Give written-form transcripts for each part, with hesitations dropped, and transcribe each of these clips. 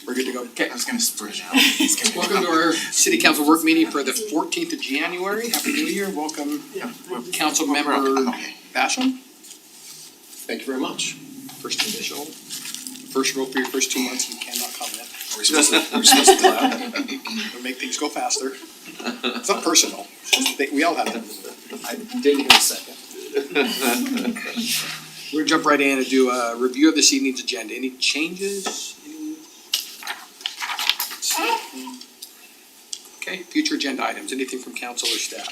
We're good to go. Okay. I was gonna spread it out. Welcome to our city council work meeting for the 14th of January. Happy New Year. Welcome, council member Basham. Thank you very much. First initial, first rule for your first 2 months, you cannot comment. Are we supposed to clap? It'll make things go faster. It's not personal. It's just that we all have them. I didn't hear a second. We're gonna jump right in and do a review of this evening's agenda. Any changes? Okay, future agenda items, anything from council or staff?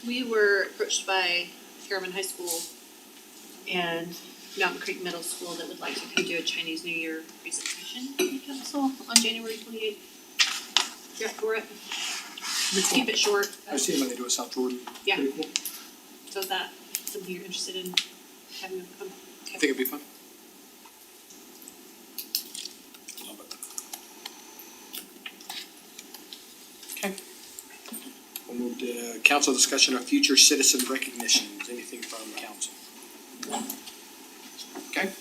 We were approached by Harriman High School and Mountain Creek Middle School that would like to come do a Chinese New Year presentation in the council on January 28th. You're up for it. Let's keep it short. I see them when they do a South Jordan. Yeah. Pretty cool. So is that something you're interested in having them come? I think it'd be fun. Love it. Okay. We'll move to council discussion of future citizen recognitions. Anything from council? Okay.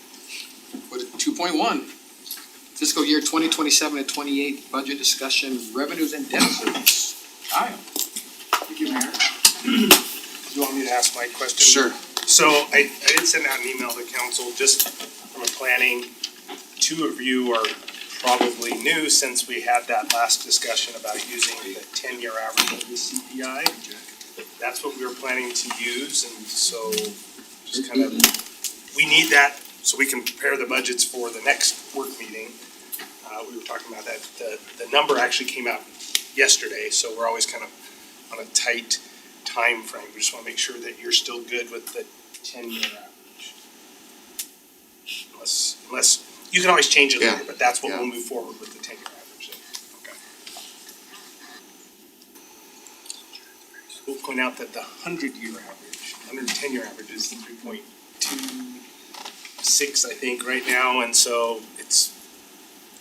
What is 2.1? Fiscal year 2027 and 28 budget discussion, revenues and debt service. Kyle. Thank you, Mayor. You want me to ask my question? Sure. So I did send out an email to council just from a planning. 2 of you are probably new since we had that last discussion about using the 10-year average of the CPI. That's what we were planning to use, and so just kind of, we need that so we can prepare the budgets for the next work meeting. We were talking about that, the number actually came out yesterday, so we're always kind of on a tight time frame. We just want to make sure that you're still good with the 10-year average. Unless you can always change it later, but that's what we'll move forward with the 10-year average. Okay. We'll point out that the 100-year average, 110-year average is 3.26, I think, right now, and so it's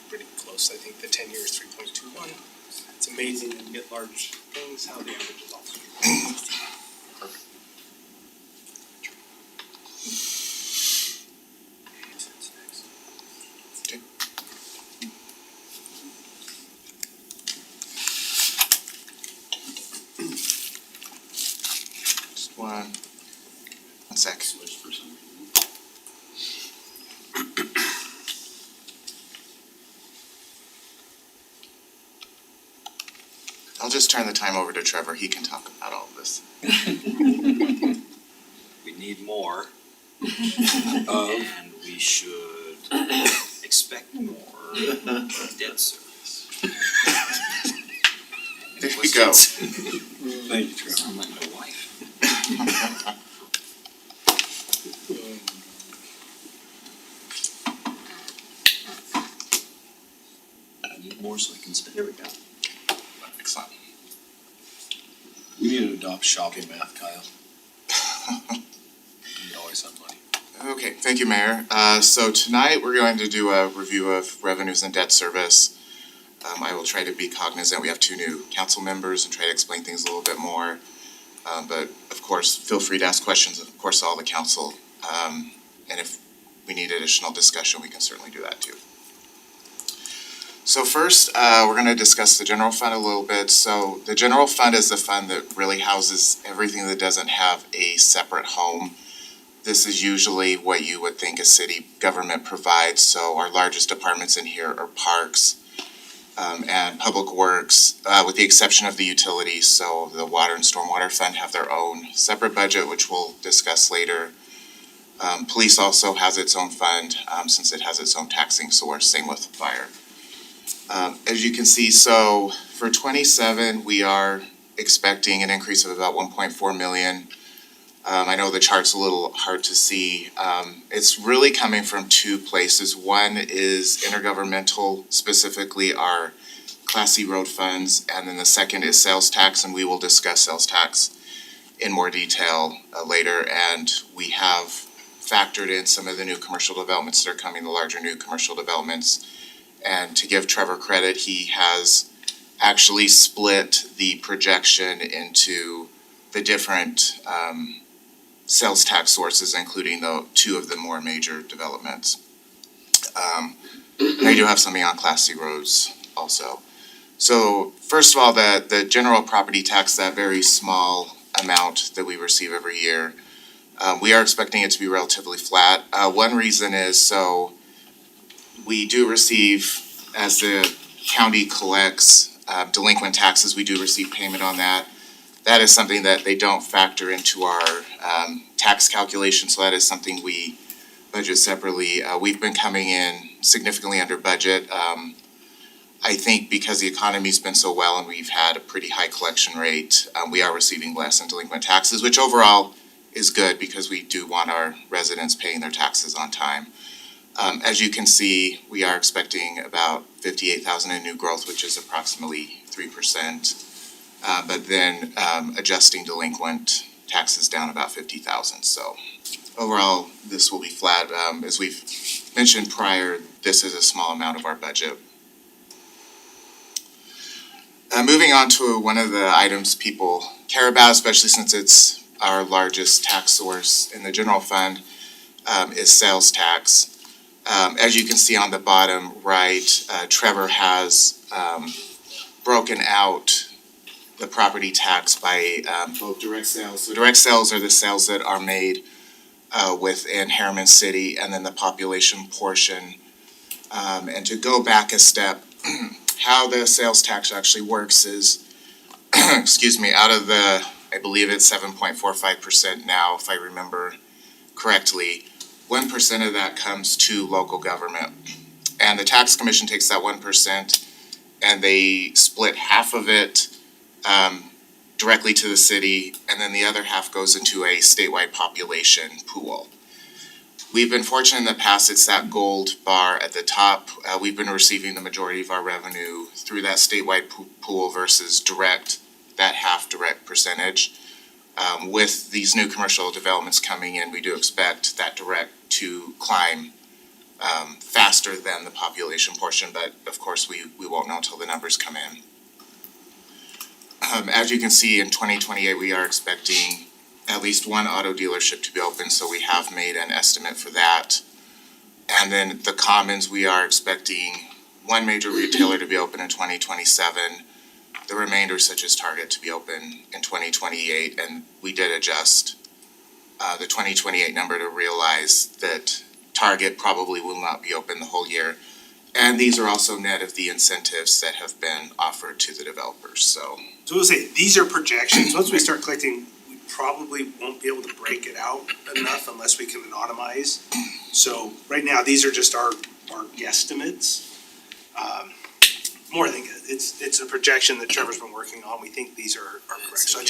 pretty close. I think the 10-year is 3.21. It's amazing when you get large things, how the average is also. Perfect. Okay. Just one sec. I'll just turn the time over to Trevor. He can talk about all of this. We need more. And we should expect more debt service. There we go. Thank you, Trevor. Sound like my wife. I need more so I can spend. Here we go. Excellent. We need to adopt shopping math, Kyle. You always have money. Okay, thank you, Mayor. So tonight we're going to do a review of revenues and debt service. I will try to be cognizant. We have 2 new council members and try to explain things a little bit more. But of course, feel free to ask questions, of course, all the council. And if we need additional discussion, we can certainly do that too. So first, we're going to discuss the general fund a little bit. So the general fund is the fund that really houses everything that doesn't have a separate home. This is usually what you would think a city government provides. So our largest departments in here are parks and public works, with the exception of the utilities. So the water and stormwater fund have their own separate budget, which we'll discuss later. Police also has its own fund, since it has its own taxing source, same with fire. As you can see, so for 27, we are expecting an increase of about 1.4 million. I know the chart's a little hard to see. It's really coming from 2 places. One is intergovernmental, specifically our Class C road funds, and then the second is sales tax, and we will discuss sales tax in more detail later. And we have factored in some of the new commercial developments that are coming, the larger new commercial developments. And to give Trevor credit, he has actually split the projection into the different sales tax sources, including the 2 of the more major developments. And I do have something on Class C roads also. So first of all, the general property tax, that very small amount that we receive every year, we are expecting it to be relatively flat. One reason is so we do receive, as the county collects delinquent taxes, we do receive payment on that. That is something that they don't factor into our tax calculation, so that is something we budget separately. We've been coming in significantly under budget. I think because the economy's been so well and we've had a pretty high collection rate, we are receiving less in delinquent taxes, which overall is good because we do want our residents paying their taxes on time. As you can see, we are expecting about 58,000 in new growth, which is approximately 3%. But then adjusting delinquent taxes down about 50,000. So overall, this will be flat. As we've mentioned prior, this is a small amount of our budget. Moving on to one of the items people care about, especially since it's our largest tax source in the general fund, is sales tax. As you can see on the bottom right, Trevor has broken out the property tax by both direct sales. So direct sales are the sales that are made within Harriman City, and then the population portion. And to go back a step, how the sales tax actually works is, excuse me, out of the, I believe it's 7.45% now, if I remember correctly, 1% of that comes to local government. And the tax commission takes that 1% and they split half of it directly to the city, and then the other half goes into a statewide population pool. We've been fortunate in the past, it's that gold bar at the top. We've been receiving the majority of our revenue through that statewide pool versus direct, that half direct percentage. With these new commercial developments coming in, we do expect that direct to climb faster than the population portion, but of course we won't know until the numbers come in. As you can see, in 2028, we are expecting at least one auto dealership to be open, so we have made an estimate for that. And then the commons, we are expecting one major retailer to be open in 2027, the remainder such as Target to be open in 2028, and we did adjust the 2028 number to realize that Target probably will not be open the whole year. And these are also net of the incentives that have been offered to the developers, so. So we'll say, these are projections. Once we start collecting, we probably won't be able to break it out enough unless we can anonymize. So right now, these are just our guesstimates. More than, it's a projection that Trevor's been working on. We think these are correct. So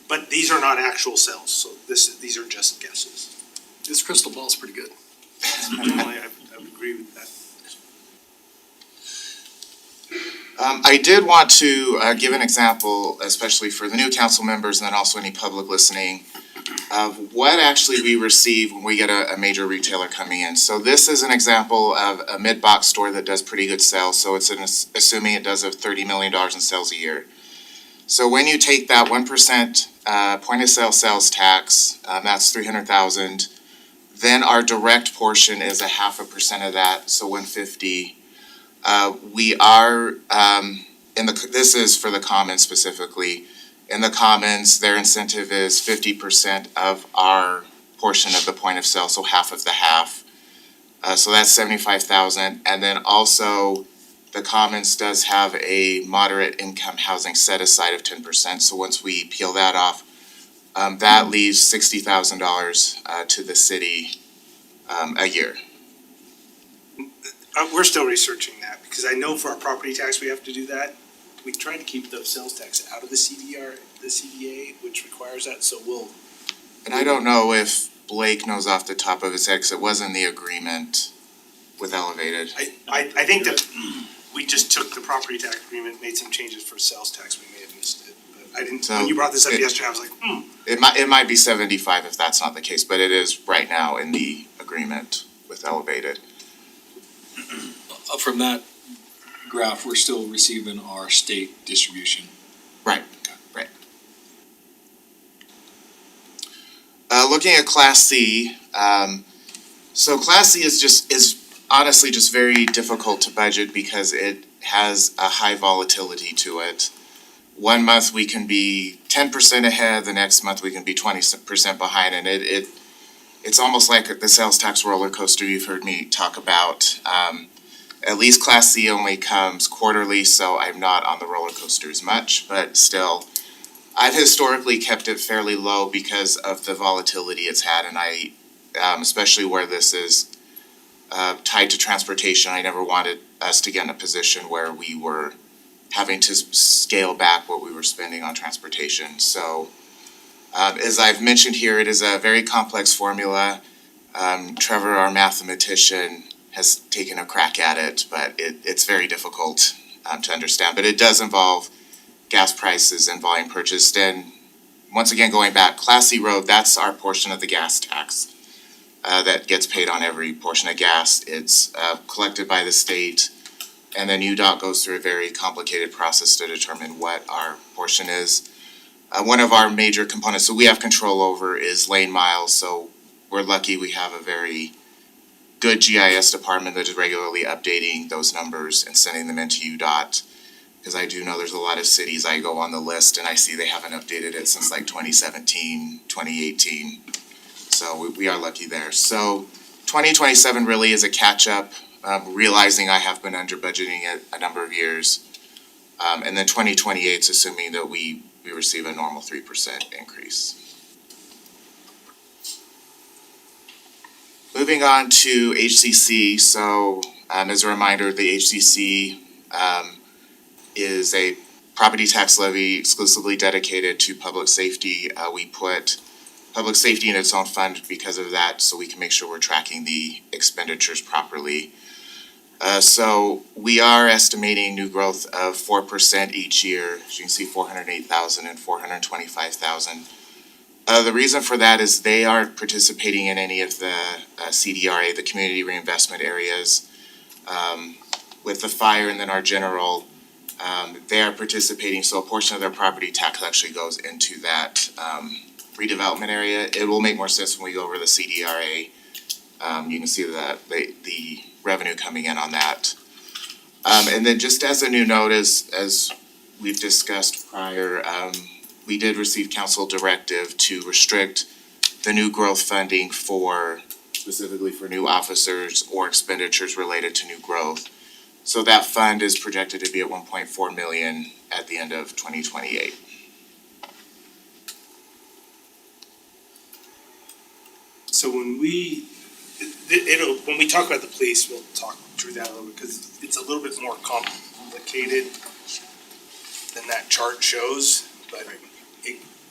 but these are not actual sales, so these are just guesses. This crystal ball is pretty good. Generally, I would agree with that. I did want to give an example, especially for the new council members and then also any public listening, of what actually we receive when we get a major retailer coming in. So this is an example of a mid-box store that does pretty good sales, so it's assuming it does $30 million in sales a year. So when you take that 1% point of sale sales tax, that's $300,000. Then our direct portion is 0.5% of that, so $150,000. We are this is for the commons specifically. In the commons, their incentive is 50% of our portion of the point of sale, so half of the half. So that's $75,000, and then also the commons does have a moderate income housing set aside of 10%. So once we peel that off, that leaves $60,000 to the city a year. We're still researching that, because I know for our property tax, we have to do that. We try to keep the sales tax out of the CDA, which requires that, so we'll. And I don't know if Blake knows off the top of his head, 'cause it was in the agreement with Elevated. I think that we just took the property tax agreement, made some changes for sales tax, we may have missed it. But I didn't, when you brought this up yesterday, I was like, It might be 75 if that's not the case, but it is right now in the agreement with Elevated. From that graph, we're still receiving our state distribution. Right. Looking at Class C, so Class C is honestly just very difficult to budget because it has a high volatility to it. One month we can be 10% ahead, the next month we can be 20% behind, and it's almost like the sales tax roller coaster you've heard me talk about. At least Class C only comes quarterly, so I'm not on the roller coaster as much, but still, I've historically kept it fairly low because of the volatility it's had, and I, especially where this is tied to transportation, I never wanted us to get in a position where we were having to scale back what we were spending on transportation. So, as I've mentioned here, it is a very complex formula. Trevor, our mathematician, has taken a crack at it, but it's very difficult to understand. But it does involve gas prices and volume purchased. And once again, going back, Class C road, that's our portion of the gas tax that gets paid on every portion of gas. It's collected by the state, and then UDOT goes through a very complicated process to determine what our portion is. One of our major components, so we have control over, is lane miles. So we're lucky we have a very good GIS department that is regularly updating those numbers and sending them into UDOT. Because I do know there's a lot of cities I go on the list and I see they haven't updated it since like 2017, 2018. So we are lucky there. So 2027 really is a catch-up, realizing I have been under budgeting it a number of years. And then 2028 is assuming that we receive a normal 3% increase. Moving on to HCC, so as a reminder, the HCC is a property tax levy exclusively dedicated to public safety. We put public safety in its own fund because of that, so we can make sure we're tracking the expenditures properly. So we are estimating new growth of 4% each year. As you can see, 408,000 and 425,000. The reason for that is they aren't participating in any of the CDRA, the community reinvestment areas. With the fire and then our general, they are participating, so a portion of their property tax actually goes into that redevelopment area. It will make more sense when we go over the CDRA. You can see that the revenue coming in on that. And then just as a new note, as we've discussed prior, we did receive council directive to restrict the new growth funding specifically for new officers or expenditures related to new growth. So that fund is projected to be at 1.4 million at the end of 2028. So when we talk about the police, we'll talk through that a little bit, because it's a little bit more complicated than that chart shows, but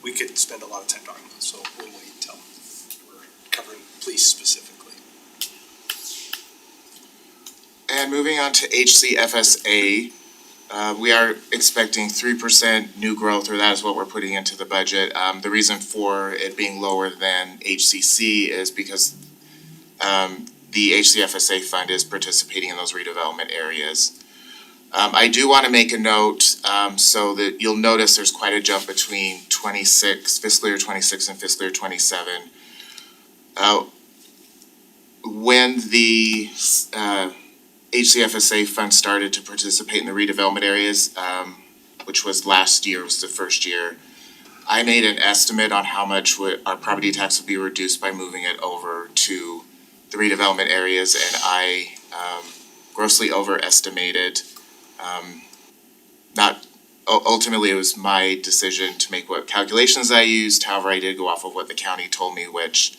we could spend a lot of time talking about it, so we'll wait until we're covering police specifically. And moving on to HCFSA, we are expecting 3% new growth, or that is what we're putting into the budget. The reason for it being lower than HCC is because the HCFSA fund is participating in those redevelopment areas. I do want to make a note, so that you'll notice there's quite a jump between fiscal year 26 and fiscal year 27. When the HCFSA fund started to participate in the redevelopment areas, which was last year, was the first year, I made an estimate on how much our property tax would be reduced by moving it over to the redevelopment areas, and I grossly overestimated. Ultimately, it was my decision to make what calculations I used. However, I did go off of what the county told me, which,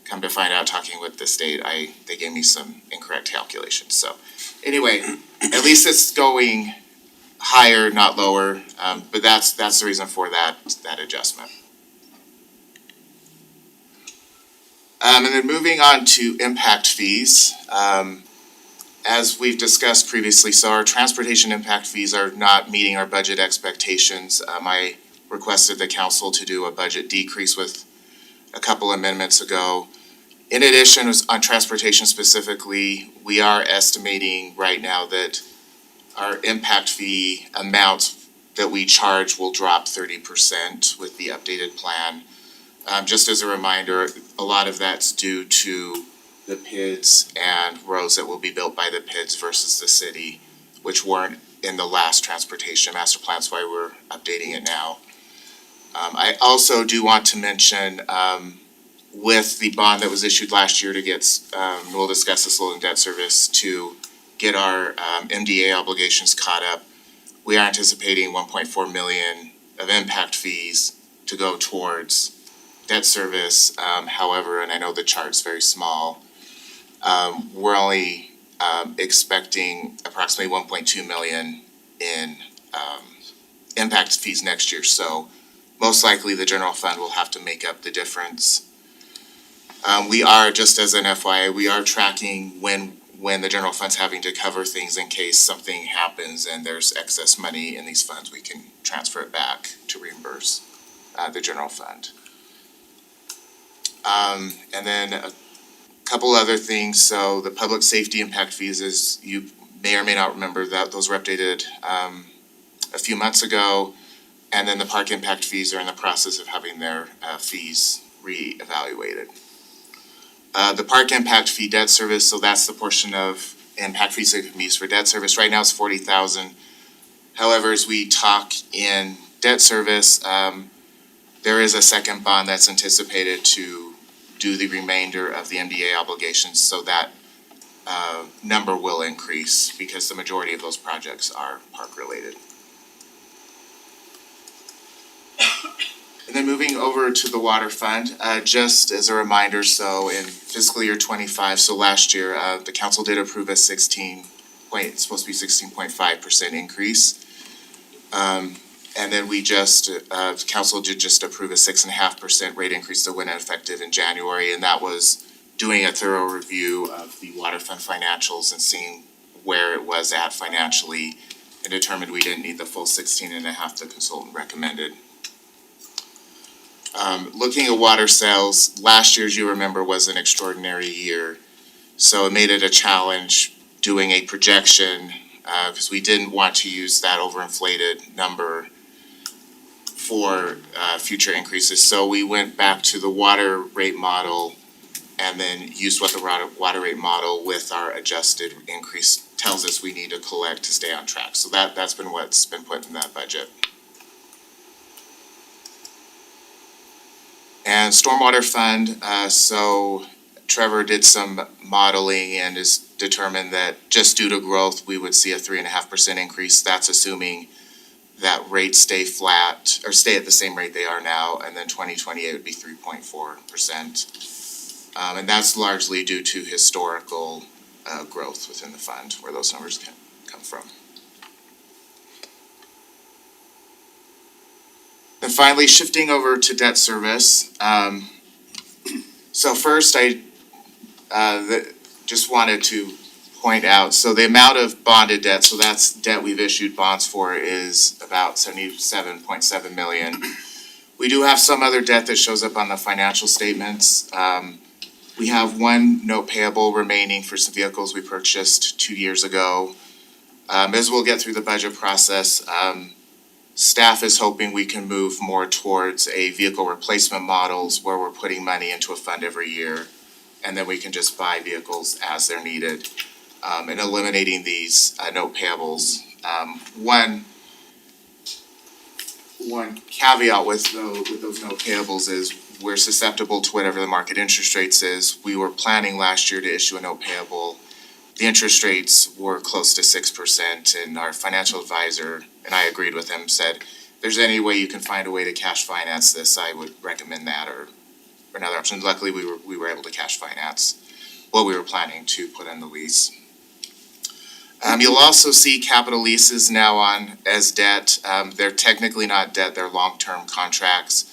come to find out, talking with the state, they gave me some incorrect calculations. So anyway, at least it's going higher, not lower, but that's the reason for that adjustment. And then moving on to impact fees. As we've discussed previously, so our transportation impact fees are not meeting our budget expectations. I requested the council to do a budget decrease with a couple amendments ago. In addition, on transportation specifically, we are estimating right now that our impact fee amounts that we charge will drop 30% with the updated plan. Just as a reminder, a lot of that's due to the PIDs and roads that will be built by the PIDs versus the city, which weren't in the last transportation master plan, that's why we're updating it now. I also do want to mention, with the bond that was issued last year to get, we'll discuss this a little in debt service, to get our MDA obligations caught up. We are anticipating 1.4 million of impact fees to go towards debt service. However, and I know the chart's very small, we're only expecting approximately 1.2 million in impact fees next year. So most likely the general fund will have to make up the difference. We are, just as an FYI, we are tracking when the general fund's having to cover things in case something happens and there's excess money in these funds, we can transfer it back to reimburse the general fund. And then a couple other things. So the public safety impact fees, as you may or may not remember, that those were updated a few months ago. And then the park impact fees are in the process of having their fees reevaluated. The park impact fee debt service, so that's the portion of impact fees that can be used for debt service. Right now it's 40,000. However, as we talk in debt service, there is a second bond that's anticipated to do the remainder of the MDA obligations, so that number will increase because the majority of those projects are park related. And then moving over to the water fund, just as a reminder, so in fiscal year 25, so last year, the council did approve a it's supposed to be 16.5% increase. And then we just, the council did just approve a 6.5% rate increase that went effective in January, and that was doing a thorough review of the water fund financials and seeing where it was at financially, and determined we didn't need the full 16.5 the consultant recommended. Looking at water sales, last year, as you remember, was an extraordinary year. So it made it a challenge doing a projection, because we didn't want to use that overinflated number for future increases. So we went back to the water rate model and then used what the water rate model with our adjusted increase tells us we need to collect to stay on track. So that's been what's been put in that budget. And stormwater fund, so Trevor did some modeling and has determined that just due to growth, we would see a 3.5% increase. That's assuming that rates stay flat or stay at the same rate they are now, and then 2028 would be 3.4%. And that's largely due to historical growth within the fund, where those numbers can come from. And finally, shifting over to debt service. So first, I just wanted to point out, so the amount of bonded debt, so that's debt we've issued bonds for, is about 77.7 million. We do have some other debt that shows up on the financial statements. We have one note payable remaining for some vehicles we purchased 2 years ago. As we'll get through the budget process, staff is hoping we can move more towards a vehicle replacement models where we're putting money into a fund every year, and then we can just buy vehicles as they're needed, and eliminating these note payables. One caveat with those note payables is we're susceptible to whatever the market interest rates is. We were planning last year to issue a note payable. The interest rates were close to 6%, and our financial advisor, and I agreed with him, said, if there's any way you can find a way to cash finance this, I would recommend that or another option. Luckily, we were able to cash finance what we were planning to put in the lease. You'll also see capital leases now on as debt. They're technically not debt, they're long-term contracts.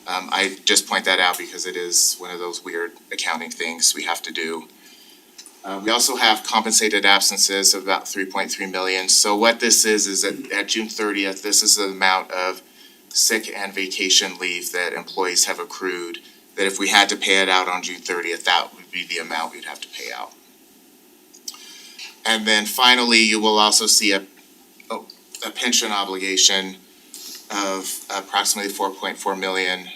I just point that out because it is one of those weird accounting things we have to do. We also have compensated absences of about 3.3 million. So what this is that at June 30th, this is the amount of sick and vacation leave that employees have accrued, that if we had to pay it out on June 30th, that would be the amount we'd have to pay out. And then finally, you will also see a pension obligation of approximately 4.4 million.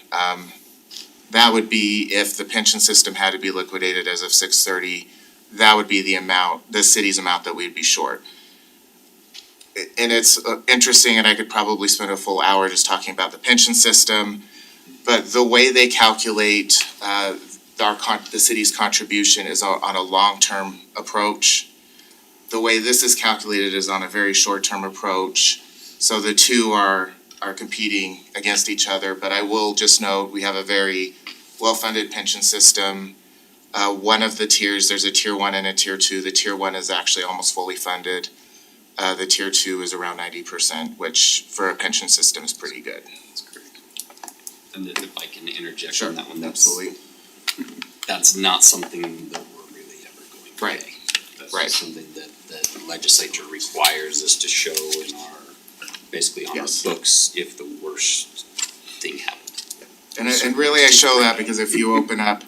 that would be if the pension system had to be liquidated as of 6/30, that would be the amount, the city's amount that we'd be short. And it's interesting, and I could probably spend a full hour just talking about the pension system, but the way they calculate the city's contribution is on a long-term approach. The way this is calculated is on a very short-term approach, so the two are competing against each other. But I will just note, we have a very well-funded pension system. One of the tiers, there's a tier 1 and a tier 2. The tier 1 is actually almost fully funded. The tier 2 is around 90%, which for a pension system is pretty good. That's great. And then if I can interject Sure, on that one, absolutely. that's not something that we're really ever going to Right. pay. That's Right. just something that the legislature requires us to show in our, basically on our Yes. books if the worst thing happened. And really I show that because if you open up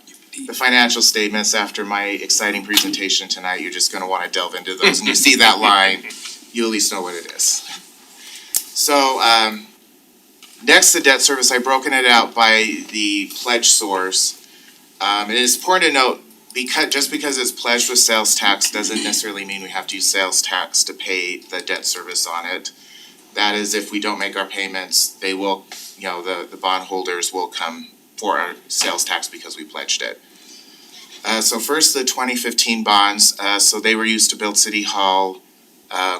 the financial statements after my exciting presentation tonight, you're just gonna wanna delve into those, and you see that line, you at least know what it is. So, next to debt service, I've broken it out by the pledge source. It is important to note, just because it's pledged with sales tax doesn't necessarily mean we have to use sales tax to pay the debt service on it. That is, if we don't make our payments, they will, the bondholders will come for our sales tax because we pledged it. So first, the 2015 bonds, so they were used to build City Hall,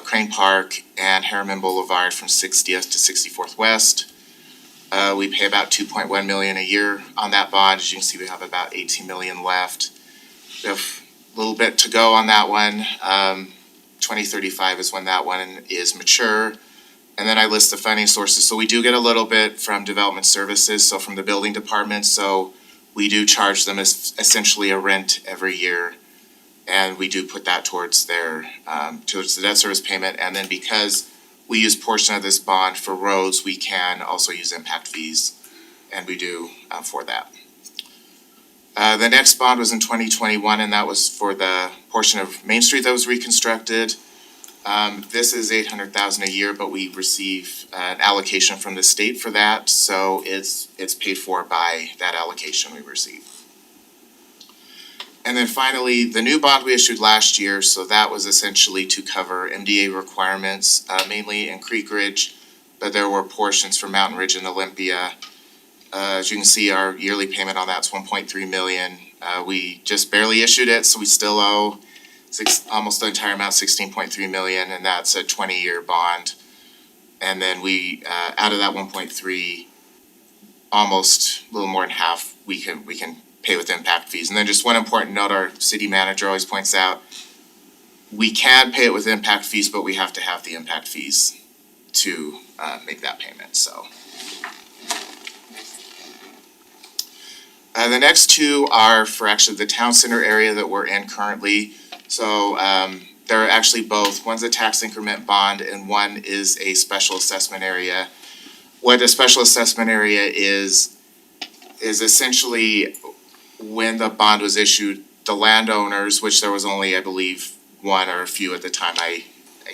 Crane Park, and Harriman Boulevard from 60th to 64th West. We pay about 2.1 million a year on that bond. As you can see, we have about 18 million left. We have a little bit to go on that one. 2035 is when that one is mature. And then I list the funding sources. So we do get a little bit from development services, so from the building department. So we do charge them essentially a rent every year. And we do put that towards towards the debt service payment. And then because we use portion of this bond for roads, we can also use impact fees. And we do for that. The next bond was in 2021, and that was for the portion of Main Street that was reconstructed. This is $800,000 a year, but we receive an allocation from the state for that, so it's paid for by that allocation we receive. And then finally, the new bond we issued last year, so that was essentially to cover MDA requirements, mainly in Creek Ridge, but there were portions for Mountain Ridge and Olympia. As you can see, our yearly payment on that's 1.3 million. We just barely issued it, so we still owe almost the entire amount, 16.3 million, and that's a 20-year bond. And then we, out of that 1.3, almost a little more than half, we can pay with impact fees. And then just one important note, our city manager always points out, we can pay it with impact fees, but we have to have the impact fees to make that payment, so. The next two are for actually the town center area that we're in currently. So they're actually both, one's a tax increment bond and one is a special assessment area. What a special assessment area is essentially when the bond was issued, the landowners, which there was only, I believe, one or a few at the time, I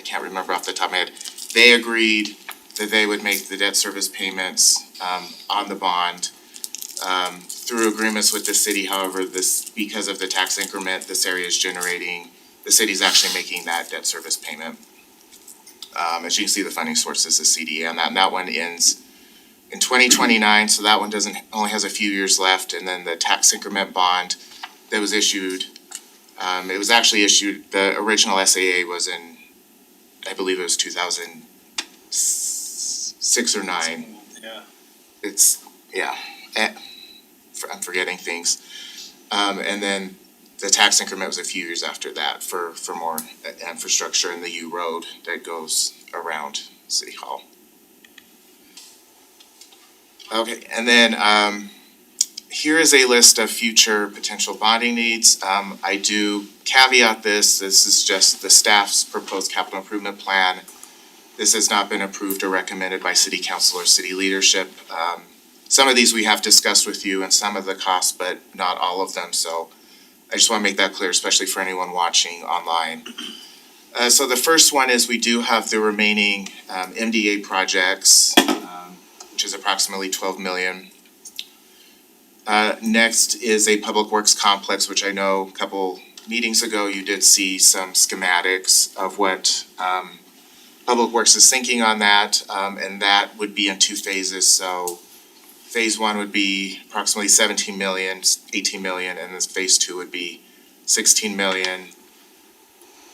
can't remember off the top of my head, they agreed that they would make the debt service payments on the bond. Through agreements with the city, however, because of the tax increment this area is generating, the city's actually making that debt service payment. As you can see, the funding source is the CDA, and that one ends in 2029, so that one only has a few years left. And then the tax increment bond that was issued, it was actually issued, the original SAA was in, I believe it was 2006 or 9. Yeah. I'm forgetting things. And then the tax increment was a few years after that for more infrastructure in the U Road that goes around City Hall. Okay, and then here is a list of future potential bonding needs. I do caveat this is just the staff's proposed capital improvement plan. This has not been approved or recommended by city council or city leadership. Some of these we have discussed with you and some of the costs, but not all of them, so I just wanna make that clear, especially for anyone watching online. So the first one is we do have the remaining MDA projects, which is approximately 12 million. Next is a public works complex, which I know a couple meetings ago, you did see some schematics of what Public Works is thinking on that, and that would be in two phases, so phase one would be approximately 17 million, 18 million, and this phase two would be 16 million.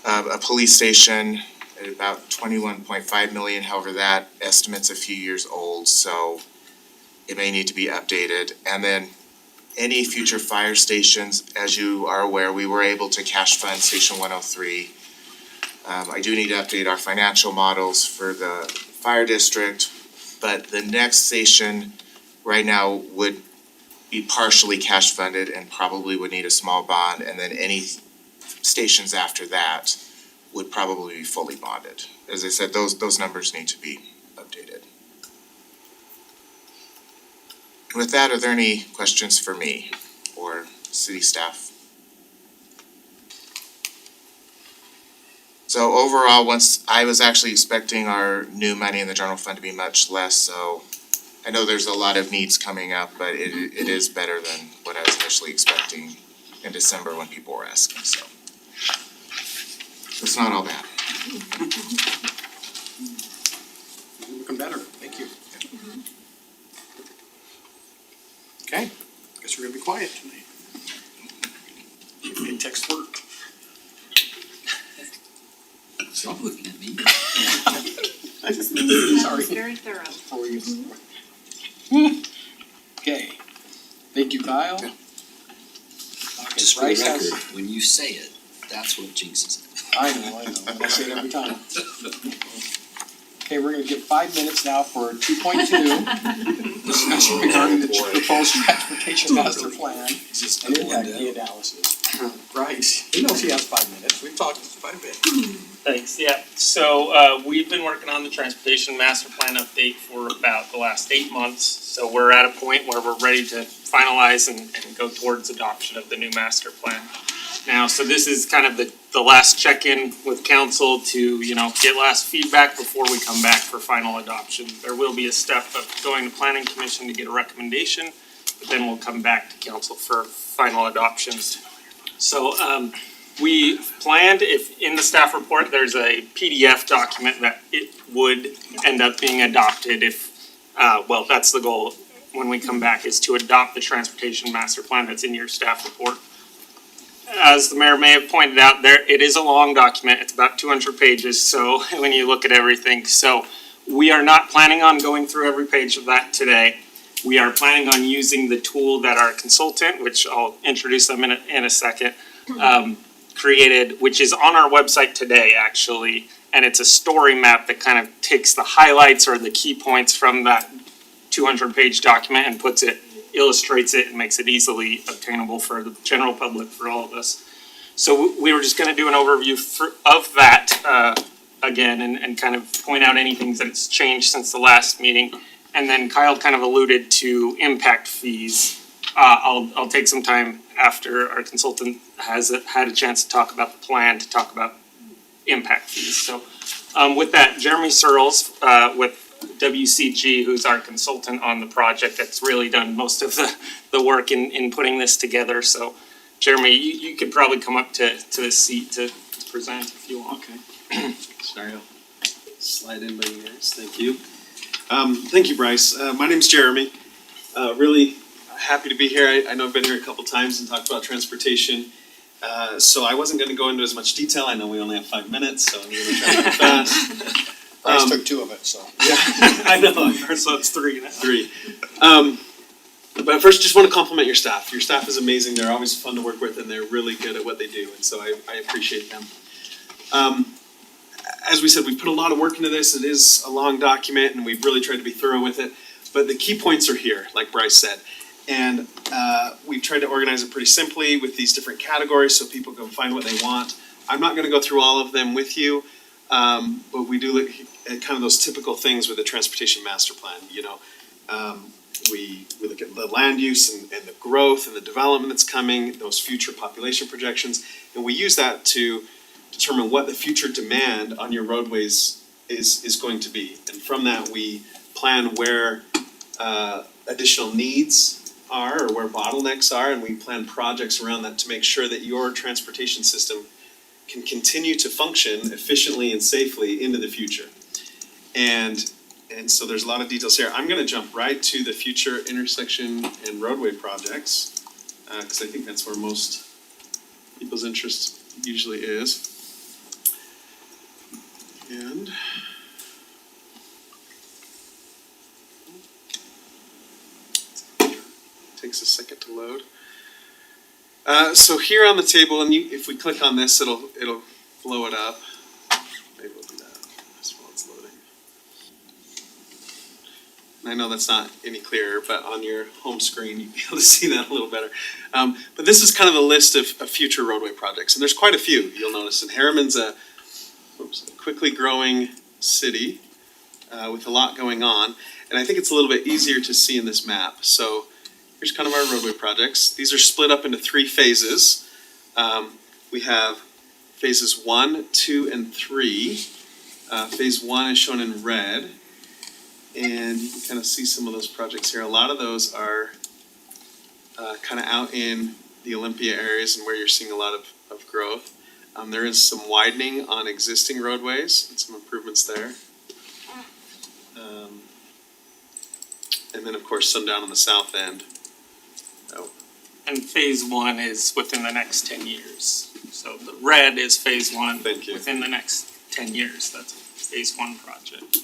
A police station at about 21.5 million, however, that estimate's a few years old, so it may need to be updated. And then any future fire stations, as you are aware, we were able to cash fund Station 103. I do need to update our financial models for the fire district, but the next station right now would be partially cash funded and probably would need a small bond, and then any stations after that would probably be fully bonded. As I said, those numbers need to be updated. With that, are there any questions for me or city staff? So overall, once I was actually expecting our new money in the general fund to be much less, so I know there's a lot of needs coming up, but it is better than what I was initially expecting in December when people were asking, so. It's not all bad. Looking better, thank you. Okay, guess we're gonna be quiet tonight. In text work. Stop looking at me. I just That sorry. was very thorough. For you. Okay, thank you, Kyle. Okay, Just for the Bryce has- record, when you say it, that's what jinxes it. I know, and I say it every time. Okay, we're gonna give 5 minutes now for 2.2, discussion regarding the proposed transportation master plan and impact fee analysis. Bryce, he knows he has 5 minutes, we've talked quite a bit. Thanks, yeah, so we've been working on the transportation master plan update for about the last 8 months. So we're at a point where we're ready to finalize and go towards adoption of the new master plan. Now, so this is kind of the last check-in with council to, get last feedback before we come back for final adoption. There will be a step of going to planning commission to get a recommendation, but then we'll come back to council for final adoptions. So, we planned, if in the staff report, there's a PDF document that it would end up being adopted if, that's the goal when we come back, is to adopt the transportation master plan that's in your staff report. As the mayor may have pointed out, it is a long document, it's about 200 pages, so when you look at everything, so we are not planning on going through every page of that today. We are planning on using the tool that our consultant, which I'll introduce them in a second, created, which is on our website today, actually. And it's a story map that kind of takes the highlights or the key points from that 200-page document and illustrates it and makes it easily obtainable for the general public, for all of us. So we were just gonna do an overview of that again and kind of point out anything that's changed since the last meeting. And then Kyle kind of alluded to impact fees. I'll take some time after our consultant has had a chance to talk about the plan, to talk about impact fees. So with that, Jeremy Searles with WCG, who's our consultant on the project, that's really done most of the work in putting this together. So Jeremy, you could probably come up to the seat to present if you want. Okay. Sorry, I'll slide in by you guys. Thank you. Thank you, Bryce. My name's Jeremy. Really happy to be here. I know I've been here a couple times and talked about transportation. So I wasn't gonna go into as much detail. I know we only have 5 minutes, so I'm gonna try to go fast. Bryce took 2 of it, so. Yeah, I know. So it's 3 now. 3. But first, just want to compliment your staff. Your staff is amazing. They're always fun to work with, and they're really good at what they do, and so I appreciate them. As we said, we've put a lot of work into this. It is a long document, and we've really tried to be thorough with it. But the key points are here, like Bryce said. And we've tried to organize it pretty simply with these different categories so people can find what they want. I'm not going to go through all of them with you, but we do look at kind of those typical things with the transportation master plan. We look at the land use and the growth and the development that's coming, those future population projections, and we use that to determine what the future demand on your roadways is going to be. And from that, we plan where additional needs are or where bottlenecks are, and we plan projects around that to make sure that your transportation system can continue to function efficiently and safely into the future. And so there's a lot of details here. I'm gonna jump right to the future intersection and roadway projects, cause I think that's where most people's interest usually is. And takes a second to load. So here on the table, and if we click on this, it'll blow it up. Maybe we'll do that as while it's loading. And I know that's not any clearer, but on your home screen, you'll be able to see that a little better. But this is kind of a list of future roadway projects, and there's quite a few, you'll notice. And Harriman's a quickly growing city with a lot going on, and I think it's a little bit easier to see in this map. So here's kind of our roadway projects. These are split up into 3 phases. We have phases 1, 2, and 3. Phase 1 is shown in red, and you can kind of see some of those projects here. A lot of those are kind of out in the Olympia areas and where you're seeing a lot of growth. There is some widening on existing roadways and some improvements there. And then, of course, some down on the south end. And phase 1 is within the next 10 years. So the red is phase 1. Thank you. Within the next 10 years, that's a phase 1 project.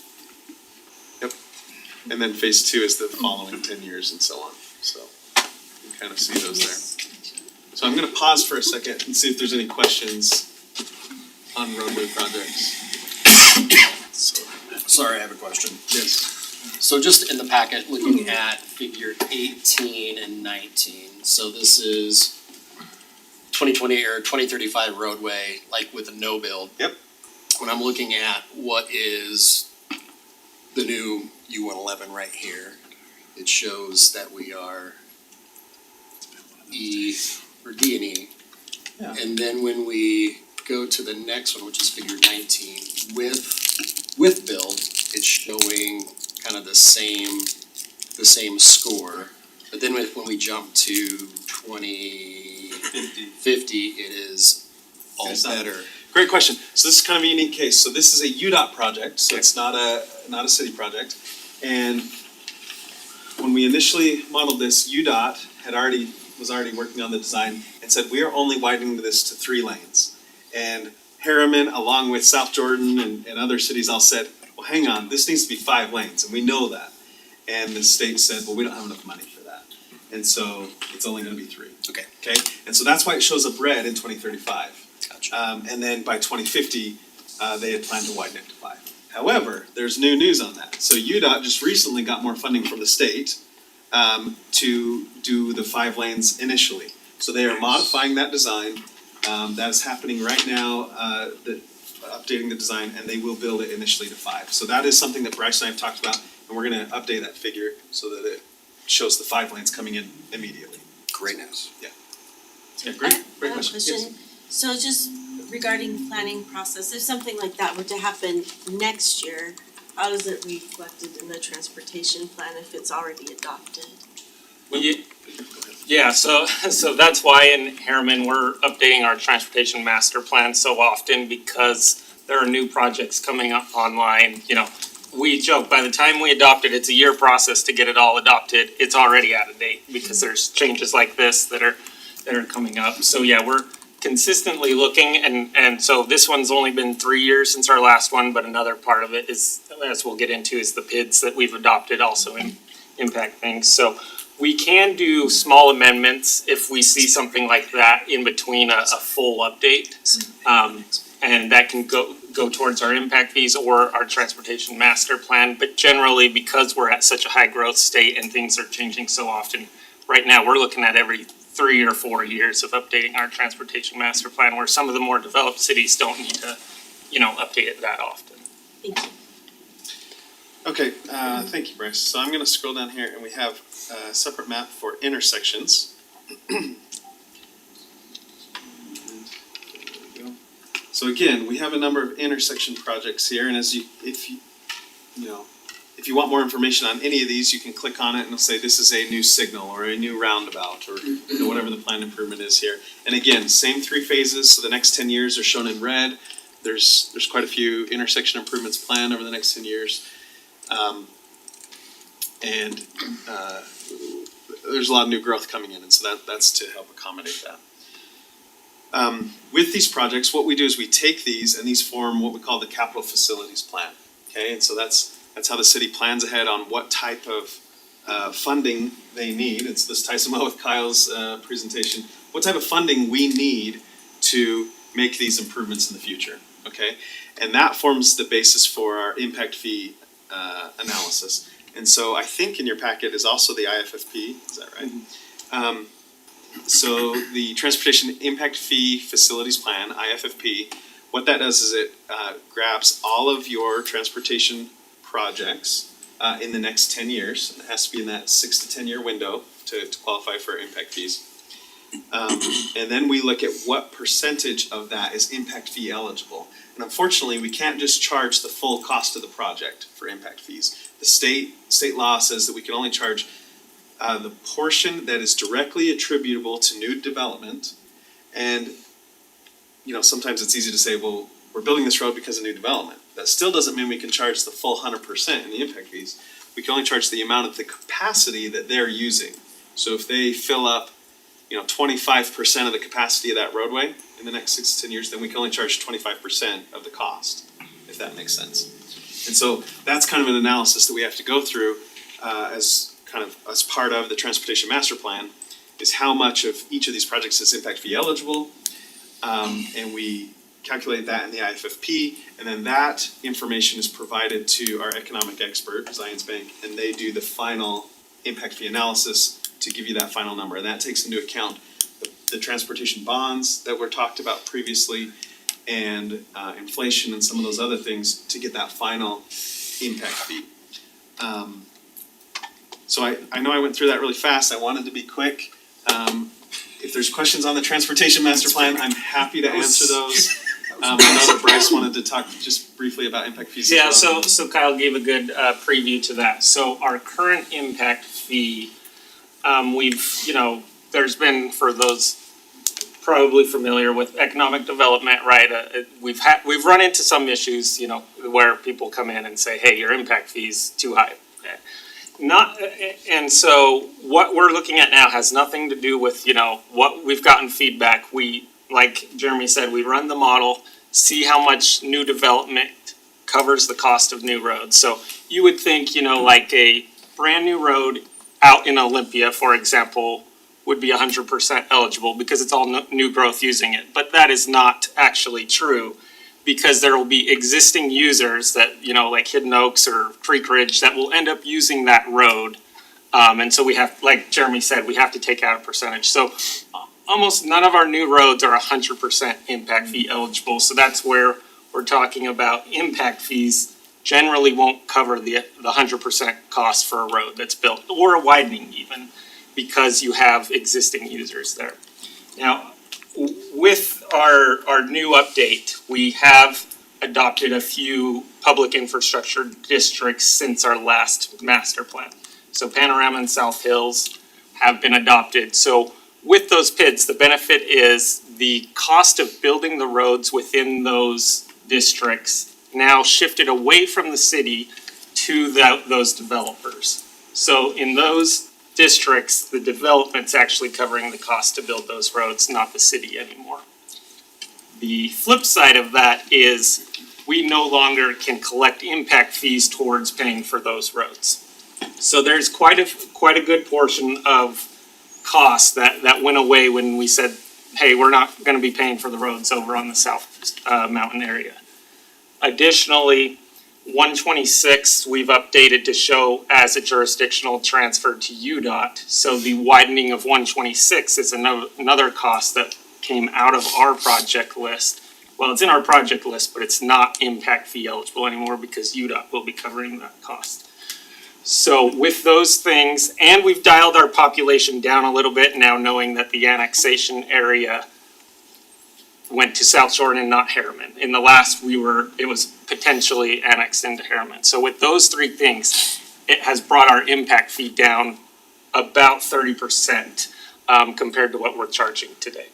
And then phase 2 is the following 10 years and so on. So you can kind of see those there. So I'm gonna pause for a second and see if there's any questions on roadway projects. Sorry, I have a question. Yes. So just in the packet, looking at figure 18 and 19, so this is 2020 or 2035 roadway, like with a no build. Yep. When I'm looking at what is the new U-111 right here, it shows that we are E, or D and E. Yeah. And then when we go to the next one, which is figure 19, with build, it's showing kind of the same score. But then when we jump to 2050, it is all It's not- better. Great question. So this is kind of a unique case. So this is a UDOT project, so it's not a city project. And when we initially modeled this, UDOT was already working on the design and said, we are only widening this to 3 lanes. And Harriman, along with South Jordan and other cities all said, well, hang on, this needs to be 5 lanes, and we know that. And the state said, well, we don't have enough money for that. And so it's only gonna be 3. Okay. Okay, and so that's why it shows up red in 2035. Gotcha. And then by 2050, they had planned to widen it to 5. However, there's new news on that. So UDOT just recently got more funding from the state to do the 5 lanes initially. So they are modifying that design. That is happening right now, updating the design, and they will build it initially to 5. So that is something that Bryce and I have talked about, and we're gonna update that figure so that it shows the 5 lanes coming in immediately. Great news. Yeah, I great have a question. Yes. question. So just regarding planning process, if something like that were to happen next year, how does it reflected in the transportation plan if it's already adopted? Yeah, so that's why in Harriman, we're updating our transportation master plan so often because there are new projects coming up online, you know. We joke, by the time we adopt it, it's a year process to get it all adopted, it's already out of date because there's changes like this that are coming up. So yeah, we're consistently looking and so this one's only been 3 years since our last one, but another part of it is, as we'll get into, is the PIDs that we've adopted also impact things. So we can do small amendments if we see something like that in between a full update. And that can go towards our impact fees or our transportation master plan. But generally, because we're at such a high growth state and things are changing so often, right now, we're looking at every 3 or 4 years of updating our transportation master plan, where some of the more developed cities don't need to, update it that often. Thank you. Okay, thank you, Bryce. So I'm gonna scroll down here and we have a separate map for intersections. So again, we have a number of intersection projects here, and if you if you want more information on any of these, you can click on it and it'll say this is a new signal or a new roundabout or whatever the planned improvement is here. And again, same 3 phases, so the next 10 years are shown in red. There's quite a few intersection improvements planned over the next 10 years. There's a lot of new growth coming in, and so that's to help accommodate that. With these projects, what we do is we take these and these form what we call the capital facilities plan. Okay, and so that's how the city plans ahead on what type of funding they need. This ties in well with Kyle's presentation. What type of funding we need to make these improvements in the future, okay? And that forms the basis for our impact fee analysis. And so I think in your packet is also the IFFP, is that right? So the Transportation Impact Fee Facilities Plan, IFFP, what that does is it grabs all of your transportation projects in the next 10 years. And it has to be in that 6 to 10 year window to qualify for impact fees. And then we look at what percentage of that is impact fee eligible. And unfortunately, we can't just charge the full cost of the project for impact fees. The state law says that we can only charge the portion that is directly attributable to new development. And, you know, sometimes it's easy to say, well, we're building this road because of new development. That still doesn't mean we can charge the full 100% in the impact fees. We can only charge the amount of the capacity that they're using. So if they fill up, 25% of the capacity of that roadway in the next 6 to 10 years, then we can only charge 25% of the cost, if that makes sense. And so that's kind of an analysis that we have to go through as part of the transportation master plan, is how much of each of these projects is impact fee eligible, and we calculate that in the IFFP, and then that information is provided to our economic expert, Zions Bank, and they do the final impact fee analysis to give you that final number, and that takes into account the transportation bonds that were talked about previously, and inflation and some of those other things to get that final impact fee. So I know I went through that really fast. I wanted to be quick. If there's questions on the transportation master plan, I'm happy to answer those. I know that Bryce wanted to talk just briefly about impact fees as well. Yeah, so Kyle gave a good preview to that. So our current impact fee, there's been, for those probably familiar with economic development, right? We've run into some issues, where people come in and say, hey, your impact fee's too high. And so what we're looking at now has nothing to do with, what we've gotten feedback. We, like Jeremy said, we run the model, see how much new development covers the cost of new roads. So you would think, like a brand new road out in Olympia, for example, would be 100% eligible because it's all new growth using it. But that is not actually true, because there will be existing users that, like Hidden Oaks or Creek Ridge, that will end up using that road. And so we have, like Jeremy said, we have to take out a percentage. So almost none of our new roads are 100% impact fee eligible. So that's where we're talking about impact fees generally won't cover the 100% cost for a road that's built, or a widening even, because you have existing users there. Now, with our new update, we have adopted a few public infrastructure districts since our last master plan. So Panorama and South Hills have been adopted. So with those PIDs, the benefit is the cost of building the roads within those districts now shifted away from the city to those developers. So in those districts, the development's actually covering the cost to build those roads, not the city anymore. The flip side of that is we no longer can collect impact fees towards paying for those roads. So there's quite a good portion of costs that went away when we said, hey, we're not gonna be paying for the roads over on the South Mountain area. Additionally, 126 we've updated to show as a jurisdictional transfer to UDOT. So the widening of 126 is another cost that came out of our project list. Well, it's in our project list, but it's not impact fee eligible anymore because UDOT will be covering that cost. So with those things, and we've dialed our population down a little bit now, knowing that the annexation area went to South Jordan and not Harriman. In the last, it was potentially annexed into Harriman. So with those three things, it has brought our impact fee down about 30% compared to what we're charging today.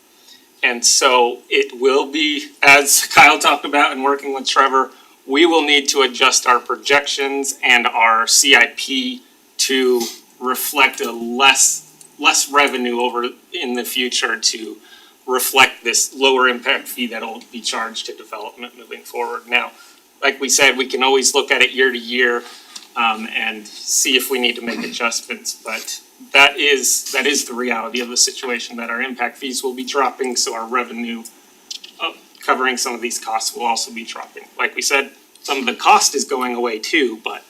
And so it will be, as Kyle talked about and working with Trevor, we will need to adjust our projections and our CIP to reflect a less revenue over in the future to reflect this lower impact fee that'll be charged to development moving forward. Now, like we said, we can always look at it year to year and see if we need to make adjustments, but that is the reality of the situation, that our impact fees will be dropping, so our revenue covering some of these costs will also be dropping. Like we said, some of the cost is going away too, but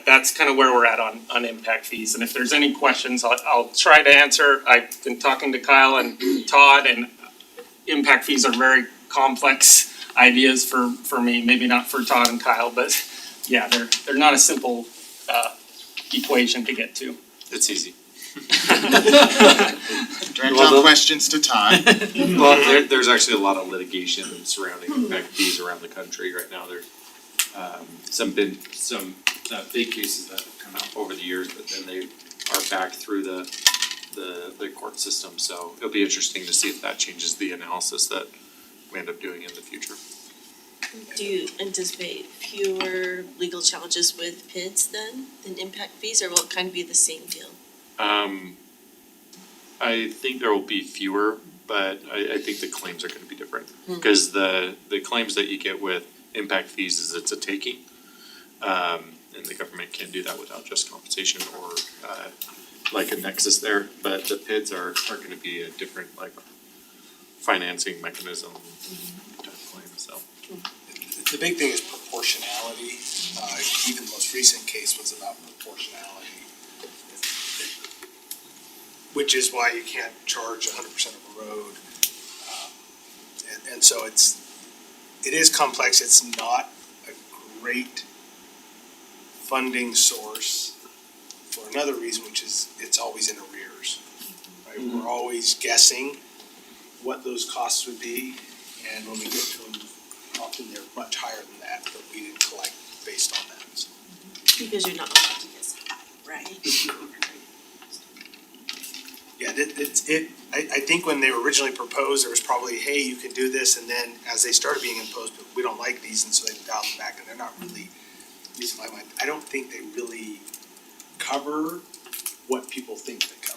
that's kind of where we're at on impact fees. And if there's any questions, I'll try to answer. I've been talking to Kyle and Todd, and impact fees are very complex ideas for me, maybe not for Todd and Kyle, but yeah, they're not a simple equation to get to. It's easy. Direct all questions to Todd. Well, there's actually a lot of litigation surrounding impact fees around the country right now. There some big cases that have come out over the years, but then they are back through the court system. So it'll be interesting to see if that changes the analysis that we end up doing in the future. Do you anticipate fewer legal challenges with PIDs then than impact fees, or will it kind of be the same deal? I think there will be fewer, but I think the claims are gonna be different. Cause the claims that you get with impact fees is it's a taking. And the government can't do that without just compensation or like a nexus there, but the PIDs are gonna be a different like financing mechanism type claim, so. The big thing is proportionality. Even the most recent case was about proportionality. Which is why you can't charge 100% of a road. And so it is complex. It's not a great funding source for another reason, which is it's always in arrears. Right? We're always guessing what those costs would be, and when we get to them, often they're much higher than that, but we didn't collect based on that. So. Because you're not allowed to guess high, right? Yeah, I think when they were originally proposed, there was probably, hey, you can do this, and then as they started being imposed, we don't like these, and so they dialed them back, and they're not really, at least in my mind, I don't think they really cover what people think they cover.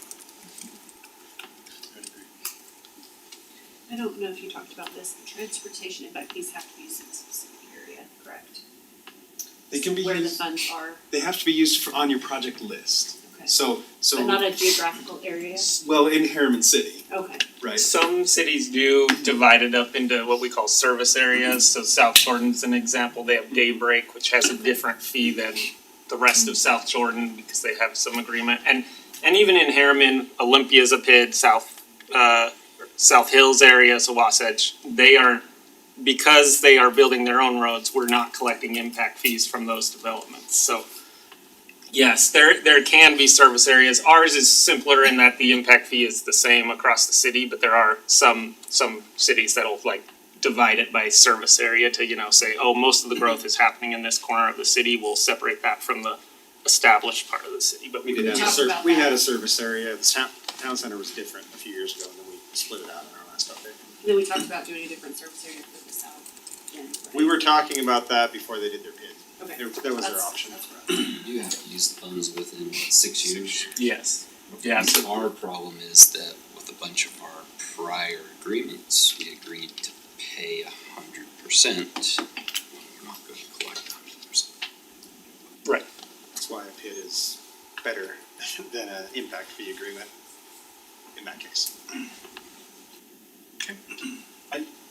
I don't know if you talked about this, transportation impact fees have to be used in a specific area, correct? They can be Where the used, funds are, they have to be used on your project list. okay, So but not a geographical area, well, in Harriman City, okay. right? Some cities do divide it up into what we call service areas. So South Jordan's an example. They have Daybreak, which has a different fee than the rest of South Jordan because they have some agreement. And even in Harriman, Olympia's a PID, South Hills area, so Wasatch, because they are building their own roads, we're not collecting impact fees from those developments. So yes, there can be service areas. Ours is simpler in that the impact fee is the same across the city, but there are some cities that'll like divide it by service area to, say, oh, most of the growth is happening in this corner of the city, we'll separate that from the established part of the city, but We had a service area, the town center was different a few years ago, and then we split it out in our last update. Then we talked about doing a different service area for the south, again, right? We were talking about that before they did their PID. Okay. That was their That's- option. that's right. You have to use the funds within 6 years. yes. Yeah, so Our problem is that with a bunch of our prior agreements, we agreed to pay 100%. We're not going to collect 100%. That's why a PID is better than an impact fee agreement in that case.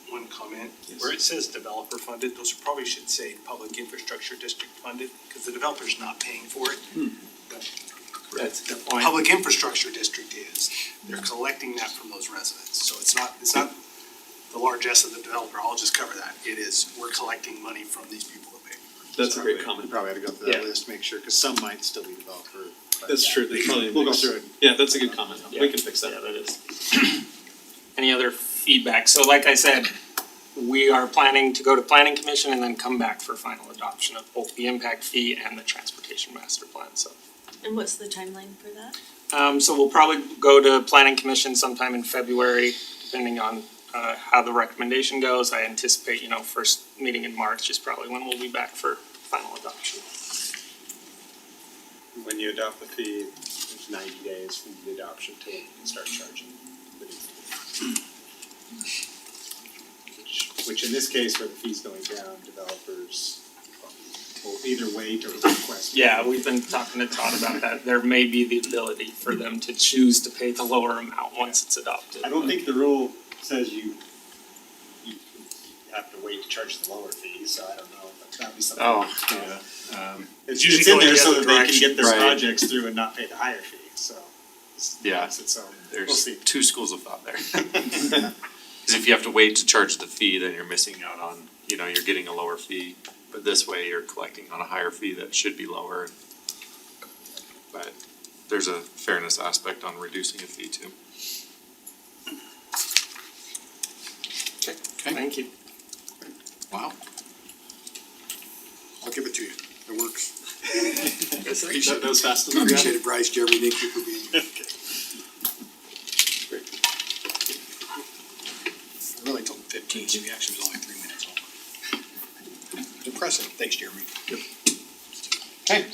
One comment, Yes. where it says developer funded, those probably should say public infrastructure district funded, because the developer's not paying for it. that's a good point. Public infrastructure district is, they're collecting that from those residents, so it's not the largesse of the developer, I'll just cover that. It is, we're collecting money from these people that pay. That's a great comment. Probably had to go through that Yeah. list to make sure, cause some might still be developer. but That's yeah. true, they probably, We'll go mix. through it. Yeah, that's a good comment, we can fix that. Yeah, that is. Any other feedback. So like I said, we are planning to go to planning commission and then come back for final adoption of both the impact fee and the transportation master plan, so. And what's the timeline for that? So we'll probably go to planning commission sometime in February, depending on how the recommendation goes. I anticipate, first meeting in March is probably when we'll be back for final adoption. When you adopt the fee, it's 90 days from the adoption till you can start charging. Which in this case, where the fee's going down, developers will either wait or request. Yeah, we've been talking to Todd about that. There may be the ability for them to choose to pay the lower amount once it's adopted. I don't think the rule says you have to wait to charge the lower fee, so I don't know, but that'd be something. It's usually in going there the so other that they can direction. get their Right. projects through and not pay the higher fee, so. Yeah. It's its own, we'll There's see. two schools of thought there. Cause if you have to wait to charge the fee, then you're missing out on, you're getting a lower fee. But this way, you're collecting on a higher fee that should be lower. But there's a fairness aspect on reducing a fee too. Okay, Thank you. wow. I'll give it to you, it works. That was fast enough. Appreciate it, Bryce, Jeremy, thank you for being here. I really told him 15, so he actually was only 3 minutes over. Impressive, thanks, Jeremy. Okay,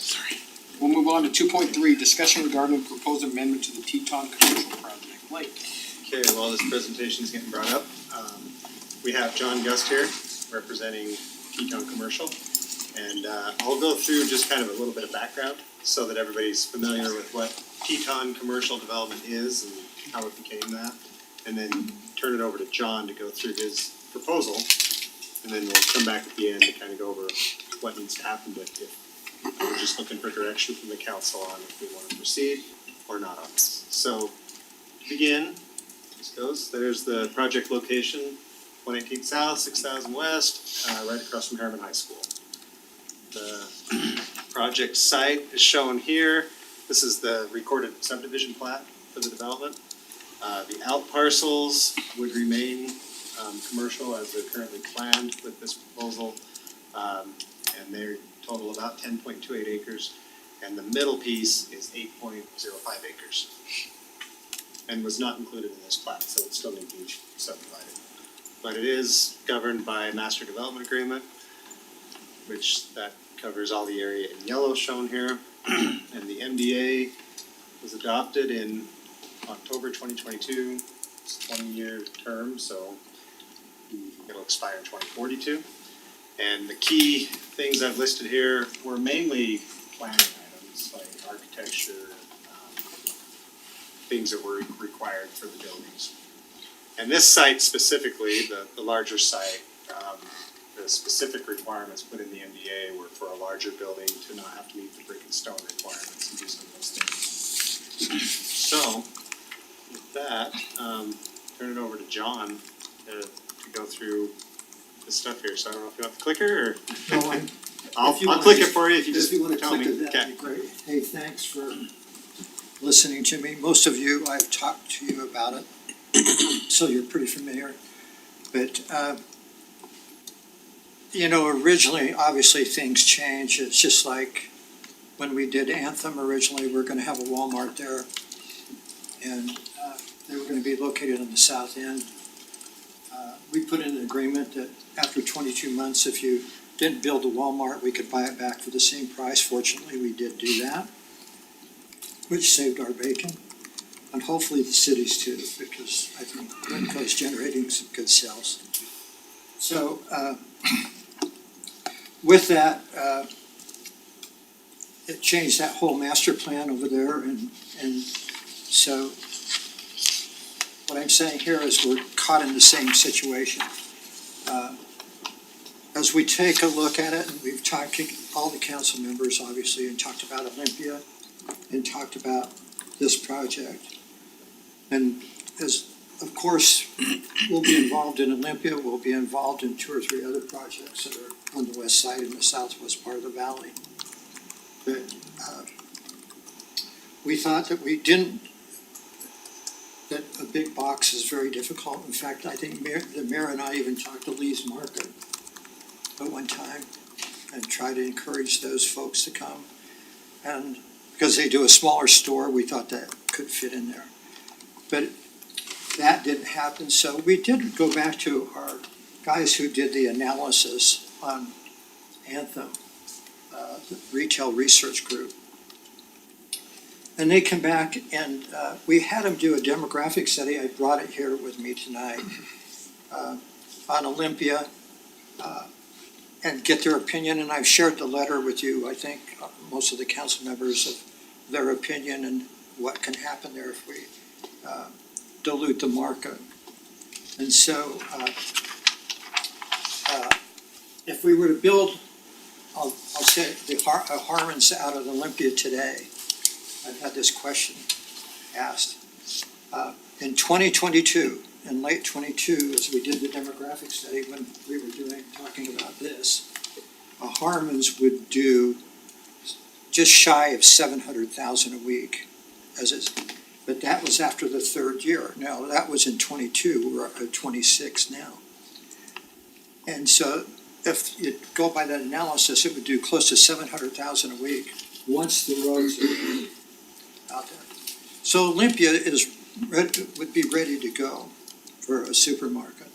we'll move on to 2.3, discussion regarding proposed amendment to the Teton Commercial project. Blake. Okay, while this presentation is getting brought up, we have John Gust here representing Teton Commercial. And I'll go through just kind of a little bit of background so that everybody's familiar with what Teton Commercial Development is and how it became that. And then turn it over to John to go through his proposal. And then we'll come back at the end to kind of go over what needs to happen if we're just looking for direction from the council on if we want to proceed or not on this. So to begin, this goes, there's the project location, 118th South, 6000 West, right across from Harriman High School. The project site is shown here. This is the recorded subdivision plat for the development. The out parcels would remain commercial as they're currently planned with this proposal. And they're total about 10.28 acres. And the middle piece is 8.05 acres. And was not included in this plat, so it still needs to be subdivided. But it is governed by a master development agreement, which that covers all the area in yellow shown here. And the MDA was adopted in October 2022. It's a 20-year term, so it'll expire in 2042. And the key things I've listed here were mainly planning items like architecture, things that were required for the buildings. And this site specifically, the larger site, the specific requirements put in the MDA were for a larger building to not have to meet the brick and stone requirements and do some of those things. So, with that, turn it over to John to go through the stuff here. So I don't know if you want the clicker or. No, I'll if you wanna click it just- for you if you If just you wanna tell me. click it, that'd be great. Hey, thanks for listening to me. Most of you, I've talked to you about it, so you're pretty familiar. But, originally, obviously, things change. It's just like when we did Anthem originally, we were gonna have a Walmart there. And they were gonna be located on the south end. We put in an agreement that after 22 months, if you didn't build a Walmart, we could buy it back for the same price. Fortunately, we did do that, which saved our bacon. And hopefully the cities too, because I think Winco's generating some good sales. So, with that, it changed that whole master plan over there, and so what I'm saying here is we're caught in the same situation. As we take a look at it, and we've talked to all the council members, obviously, and talked about Olympia, and talked about this project. And as, of course, we'll be involved in Olympia, we'll be involved in 2 or 3 other projects that are on the west side and the southwest part of the valley. But we thought that we didn't that a big box is very difficult. In fact, I think the mayor and I even talked to Lee's Market at one time and tried to encourage those folks to come. And because they do a smaller store, we thought that could fit in there. But that didn't happen, so we did go back to our guys who did the analysis on Anthem, the retail research group. And they come back and we had them do a demographic study. I brought it here with me tonight on Olympia and get their opinion. And I've shared the letter with you, I think, most of the council members of their opinion and what can happen there if we dilute the market. And so if we were to build, I'll say the Harmons out of Olympia today, I've had this question asked. In 2022, in late 22, as we did the demographic study, when we were talking about this, Harmons would do just shy of 700,000 a week, but that was after the third year. Now, that was in 22, we're at 26 now. And so if you go by that analysis, it would do close to 700,000 a week once the roads are out there. So Olympia would be ready to go for a supermarket.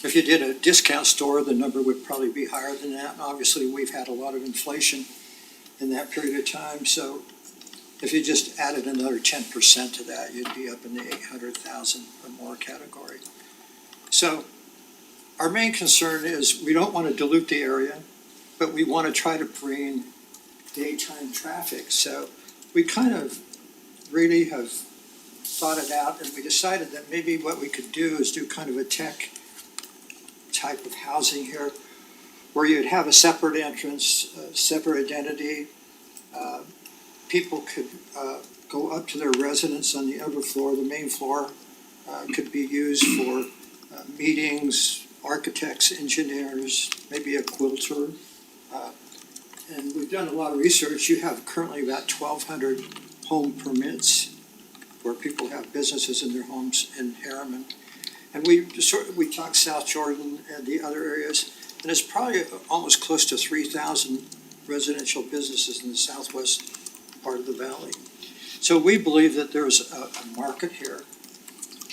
If you did a discount store, the number would probably be higher than that. And obviously, we've had a lot of inflation in that period of time. So if you just added another 10% to that, you'd be up in the 800,000 or more category. So our main concern is we don't want to dilute the area, but we want to try to bring daytime traffic. So we kind of really have thought it out, and we decided that maybe what we could do is do kind of a tech type of housing here, where you'd have a separate entrance, separate identity. People could go up to their residence on the upper floor. The main floor could be used for meetings, architects, engineers, maybe a quilter. And we've done a lot of research. You have currently about 1,200 home permits where people have businesses in their homes in Harriman. And we talked South Jordan and the other areas, and it's probably almost close to 3,000 residential businesses in the southwest part of the valley. So we believe that there's a market here.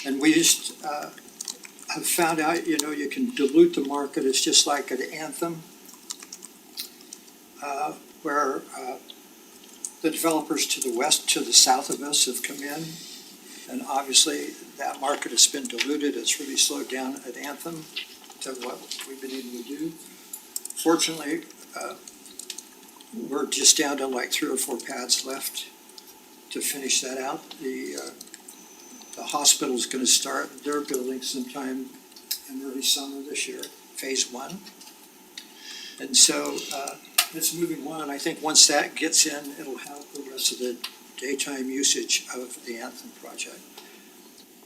And we just have found out, you can dilute the market. It's just like at Anthem, where the developers to the west, to the south of us have come in. And obviously, that market has been diluted. It's really slowed down at Anthem to what we've been able to do. Fortunately, we're just down to like 3 or 4 pads left to finish that out. The hospital's gonna start their building sometime in early summer this year, phase 1. And so it's moving on, and I think once that gets in, it'll have the rest of the daytime usage of the Anthem project.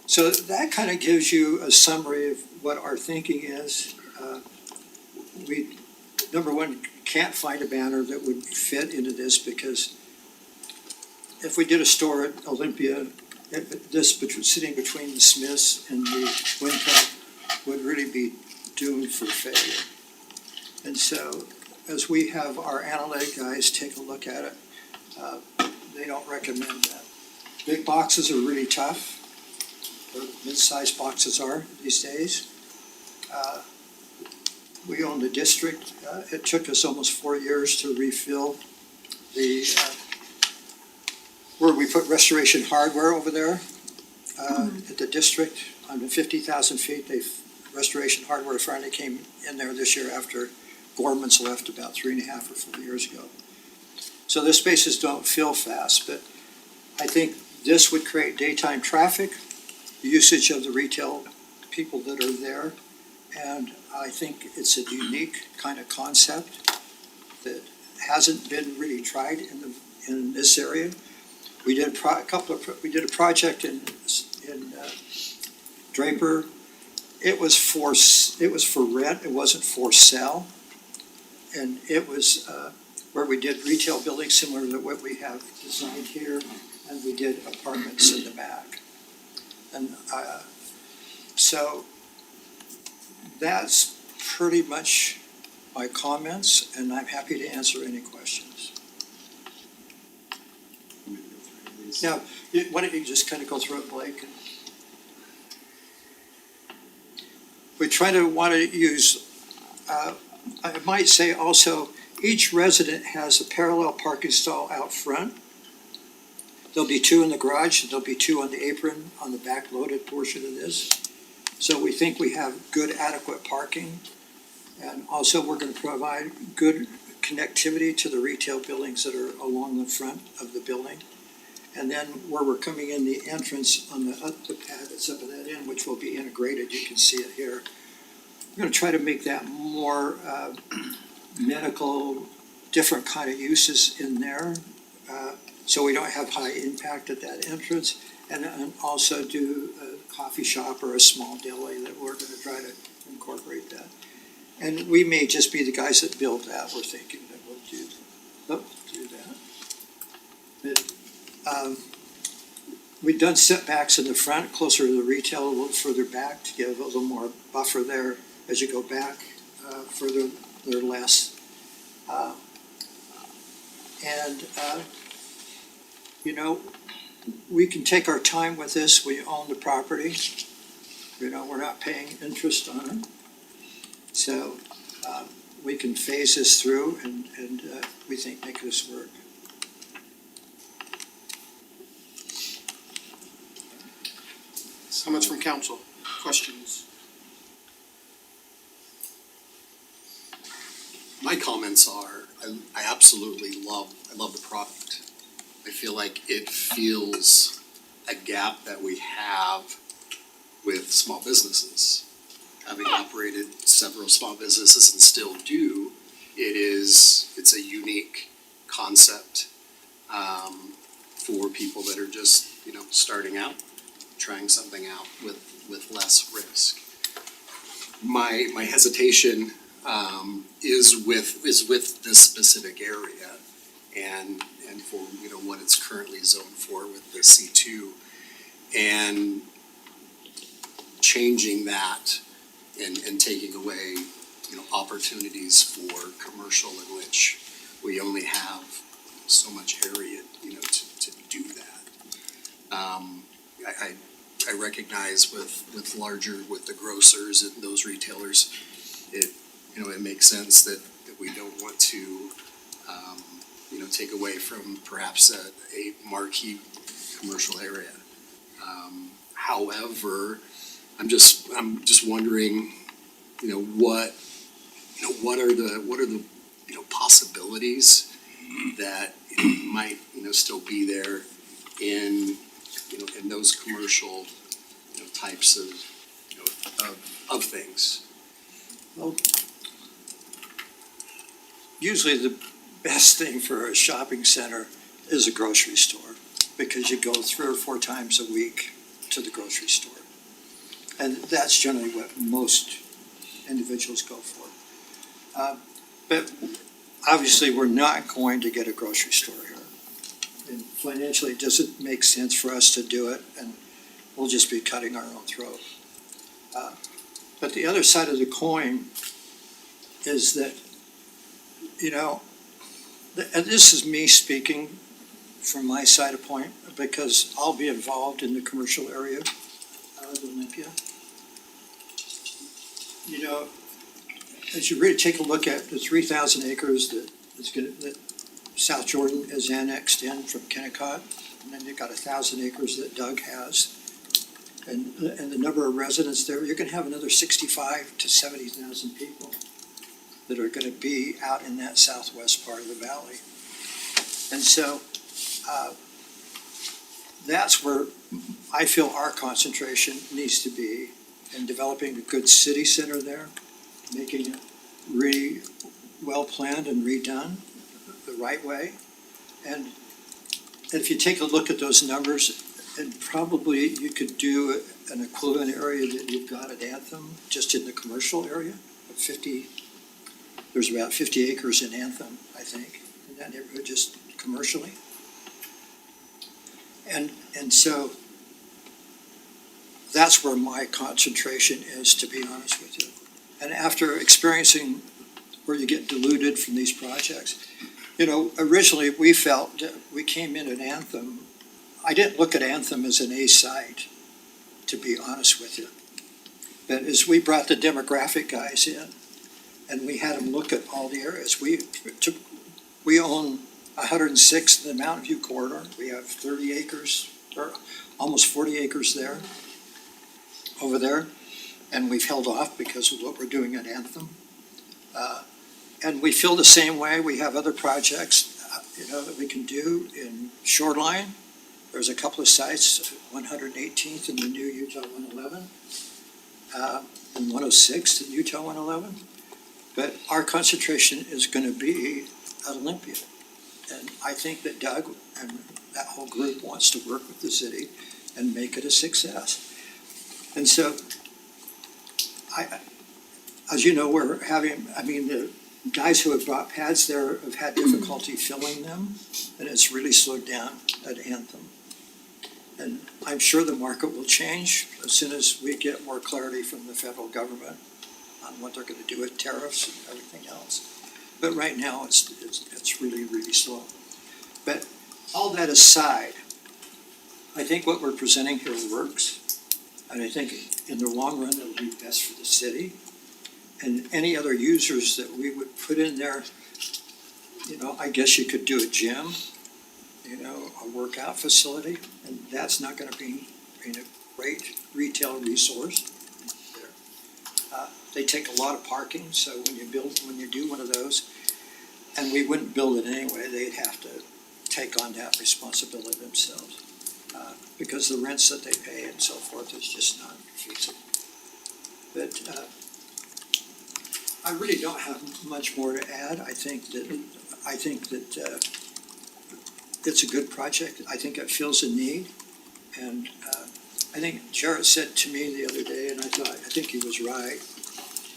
So that kind of gives you a summary of what our thinking is. We, number one, can't find a banner that would fit into this, because if we did a store at Olympia, this sitting between the Smiths and the Wind Cup would really be doomed for failure. And so as we have our analytic guys take a look at it, they don't recommend that. Big boxes are really tough. Mid-sized boxes are these days. We own the district. It took us almost 4 years to refill the, where we put Restoration Hardware over there at the district on the 50,000 feet. Restoration Hardware finally came in there this year after Gorman's left about 3.5 or 4 years ago. So the spaces don't fill fast, but I think this would create daytime traffic, usage of the retail people that are there, and I think it's a unique kind of concept that hasn't been really tried in this area. We did a project in Draper. It was for rent. It wasn't for sale, and it was where we did retail buildings similar to what we have designed here, and we did apartments in the back. And so that's pretty much my comments, and I'm happy to answer any questions. Now, why don't you just kind of go through it, Blake? We want to use, I might say also, each resident has a parallel parking stall out front. There'll be 2 in the garage, and there'll be 2 on the apron on the back loaded portion of this. So we think we have good adequate parking. And also, we're going to provide good connectivity to the retail buildings that are along the front of the building. And then where we're coming in, the entrance on the pad that's up at that end, which will be integrated, you can see it here. We're going to try to make that more medical, different kind of uses in there. So we don't have high impact at that entrance, and also do a coffee shop or a small deli that we're gonna try to incorporate that. And we may just be the guys that build that, we're thinking that we'll do that. But, we've done setbacks in the front, closer to the retail, a little further back to give a little more buffer there as you go back further, they're less. You know, we can take our time with this, we own the property, you know, we're not paying interest on it. So, we can phase this through and we think make this work. Comments from council, questions? My comments are, I absolutely love the product. I feel like it fills a gap that we have with small businesses. Having operated several small businesses and still do, it's a unique concept for people that are just, starting out, trying something out with less risk. My hesitation is with this specific area and for what it's currently zoned for with the C2, and changing that and taking away opportunities for commercial in which we only have so much area to do that. I recognize with the grocers and those retailers, it makes sense that we don't want to take away from perhaps a marquee commercial area. However, I'm just wondering, what are the possibilities that might still be there in those commercial types of things. Well, usually the best thing for a shopping center is a grocery store, because you go 3 or 4 times a week to the grocery store. And that's generally what most individuals go for. But obviously, we're not going to get a grocery store here. And financially, it doesn't make sense for us to do it, and we'll just be cutting our own throat. But the other side of the coin is that, and this is me speaking from my side of point, because I'll be involved in the commercial area of Olympia. As you really take a look at the 3,000 acres that South Jordan is annexed in from Kennecott, and then you've got 1,000 acres that Doug has, and the number of residents there, you're gonna have another 65 to 70,000 people that are gonna be out in that southwest part of the valley. And so, that's where I feel our concentration needs to be, in developing a good city center there, making it really well planned and redone the right way. And if you take a look at those numbers, and probably you could do an equivalent area that you've got at Anthem, just in the commercial area, there's about 50 acres in Anthem, I think, in that neighborhood, just commercially. And so that's where my concentration is, to be honest with you. And after experiencing where you get diluted from these projects, you know, originally we felt that we came in at Anthem. I didn't look at Anthem as an A site, to be honest with you. But as we brought the demographic guys in and we had them look at all the areas, we own 106 in the Mountain View corridor. We have 30 acres, or almost 40 acres there, over there. And we've held off because of what we're doing at Anthem. And we feel the same way. We have other projects, that we can do in Shoreline. There's a couple of sites, 118th and the new Utah 111, and 106th and Utah 111. But our concentration is going to be at Olympia. And I think that Doug and that whole group wants to work with the city and make it a success. And so, as you know, the guys who have brought pads there have had difficulty filling them, and it's really slowed down at Anthem. And I'm sure the market will change as soon as we get more clarity from the federal government on what they're gonna do with tariffs and everything else. But right now, it's really, really slow. But all that aside, I think what we're presenting here works. And I think in the long run, it'll be best for the city. And any other users that we would put in there, I guess you could do a gym, a workout facility, and that's not gonna be a great retail resource there. They take a lot of parking, so when you do one of those, and we wouldn't build it anyway, they'd have to take on that responsibility themselves. Because the rents that they pay and so forth is just not feasible. But I really don't have much more to add. I think that it's a good project. I think it fills a need. And I think Jarrett said to me the other day, and I think he was right.